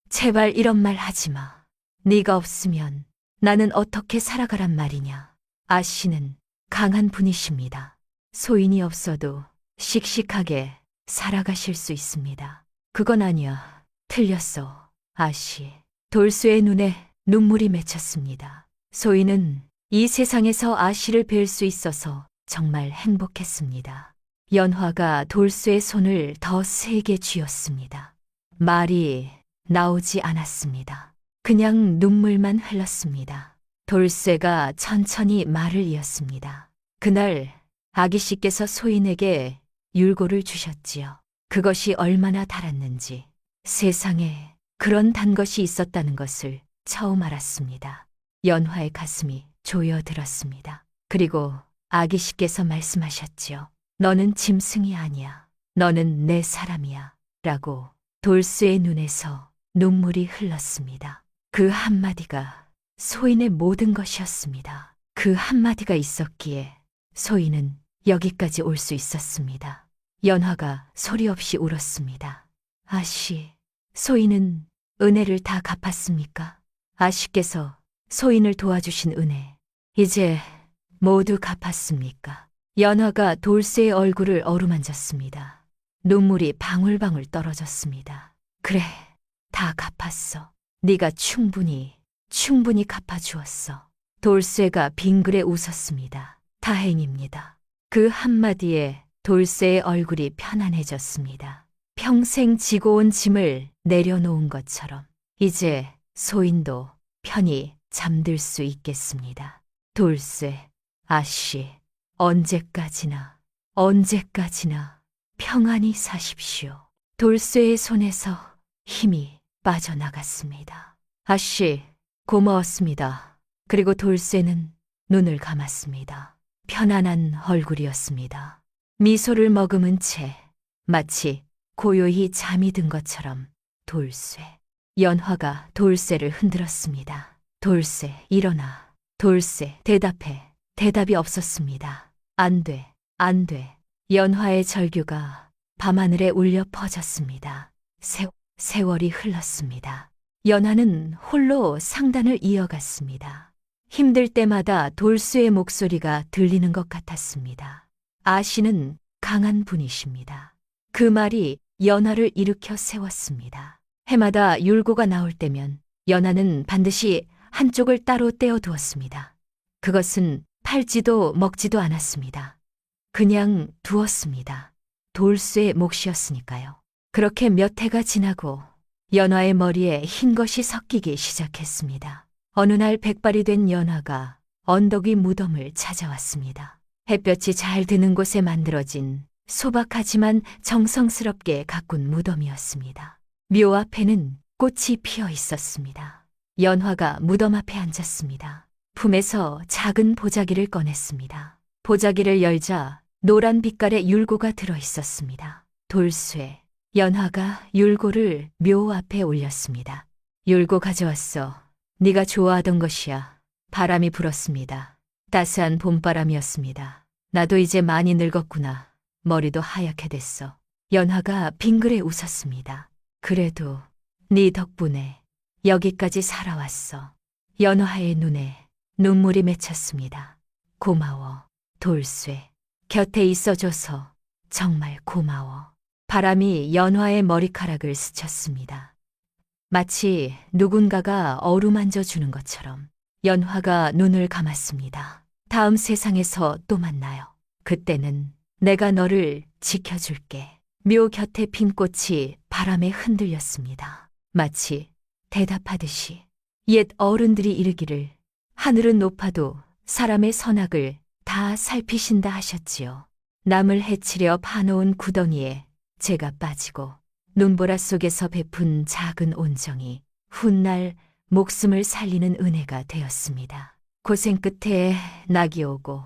제발 이런 말 하지 마. 네가 없으면 나는 어떻게 살아가란 말이냐. 아씨는 강한 분이십니다. 소인이 없어도 씩씩하게 살아가실 수 있습니다. 그건 아니야. 틀렸어. 아씨. 돌쇠의 눈에 눈물이 맺혔습니다. 소인은 이 세상에서 아씨를 뵐 수 있어서 정말 행복했습니다. 연화가 돌쇠의 손을 더 세게 쥐었습니다. 말이 나오지 않았습니다. 그냥 눈물만 흘렀습니다. 돌쇠가 천천히 말을 이었습니다. 그날 아기 씨께서 소인에게 율곡을 주셨지요. 그것이 얼마나 달았는지 세상에 그런 단 것이 있었다는 것을 처음 알았습니다. 연화의 가슴이 조여들었습니다. 그리고 아기 씨께서 말씀하셨지요. 너는 짐승이 아니야. 너는 내 사람이야. 라고 돌쇠의 눈에서 눈물이 흘렀습니다. 그 한마디가 소인의 모든 것이었습니다. 그 한마디가 있었기에 소인은 여기까지 올 수 있었습니다. 연화가 소리 없이 울었습니다. 아씨, 소인은 은혜를 다 갚았습니까? 아씨께서 소인을 도와주신 은혜, 이제 모두 갚았습니까? 연화가 돌쇠의 얼굴을 어루만졌습니다. 눈물이 방울방울 떨어졌습니다. 그래, 다 갚았어. 네가 충분히 갚아주었어. 돌쇠가 빙그레 웃었습니다. 다행입니다. 그 한마디에 돌쇠의 얼굴이 편안해졌습니다. 평생 지고 온 짐을 내려놓은 것처럼 이제 소인도 편히 잠들 수 있겠습니다. 돌쇠, 아씨, 언제까지나 평안히 사십시오. 돌쇠의 손에서 힘이 빠져나갔습니다. 아씨, 고마웠습니다. 그리고 돌쇠는 눈을 감았습니다. 편안한 얼굴이었습니다. 미소를 머금은 채 마치 고요히 잠이 든 것처럼 돌쇠. 연화가 돌쇠를 흔들었습니다. 돌쇠, 일어나. 돌쇠, 대답해. 대답이 없었습니다. 안 돼. 연화의 절규가 밤하늘에 울려 퍼졌습니다. 세월이 흘렀습니다. 연화는 홀로 상단을 이어갔습니다. 힘들 때마다 돌쇠의 목소리가 들리는 것 같았습니다. 아씨는 강한 분이십니다. 그 말이 연화를 일으켜 세웠습니다. 해마다 율곡가 나올 때면 연화는 반드시 한쪽을 따로 떼어 두었습니다. 그것은 팔지도 먹지도 않았습니다. 그냥 두었습니다. 돌쇠의 몫이었으니까요. 그렇게 몇 해가 지나고 연화의 머리에 흰 것이 섞이기 시작했습니다. 어느 날 백발이 된 연화가 언덕 위 무덤을 찾아왔습니다. 햇볕이 잘 드는 곳에 만들어진 소박하지만 정성스럽게 가꾼 무덤이었습니다. 묘 앞에는 꽃이 피어 있었습니다. 연화가 무덤 앞에 앉았습니다. 품에서 작은 보자기를 꺼냈습니다. 보자기를 열자 노란 빛깔의 율곡가 들어 있었습니다. 돌쇠, 연화가 율곡을 묘 앞에 올렸습니다. 율곡 가져왔어. 네가 좋아하던 것이야. 바람이 불었습니다. 따스한 봄바람이었습니다. 나도 이제 많이 늙었구나. 머리도 하얗게 됐어. 연화가 빙그레 웃었습니다. 그래도 네 덕분에 여기까지 살아왔어. 연화의 눈에 눈물이 맺혔습니다. 고마워, 돌쇠. 곁에 있어줘서 정말 고마워. 바람이 연화의 머리카락을 스쳤습니다. 마치 누군가가 어루만져 주는 것처럼. 연화가 눈을 감았습니다. 다음 세상에서 또 만나요. 그때는 내가 너를 지켜줄게. 묘 곁에 핀 꽃이 바람에 흔들렸습니다. 마치 대답하듯이. 옛 어른들이 이르기를 하늘은 높아도 사람의 선악을 다 살피신다 하셨지요. 남을 해치려 파놓은 구덩이에 제가 빠지고 눈보라 속에서 베푼 작은 온정이 훗날 목숨을 살리는 은혜가 되었습니다. 고생 끝에 낙이 오고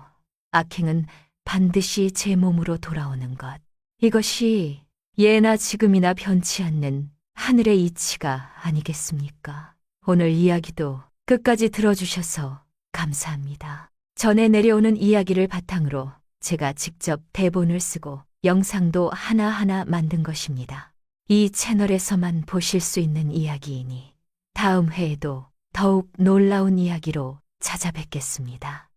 악행은 반드시 제 몸으로 돌아오는 것. 이것이 예나 지금이나 변치 않는 하늘의 이치가 아니겠습니까? 오늘 이야기도 끝까지 들어주셔서 감사합니다. 전에 내려오는 이야기를 바탕으로 제가 직접 대본을 쓰고 영상도 하나하나 만든 것입니다. 이 채널에서만 보실 수 있는 이야기이니 다음 회에도 더욱 놀라운 이야기로 찾아뵙겠습니다.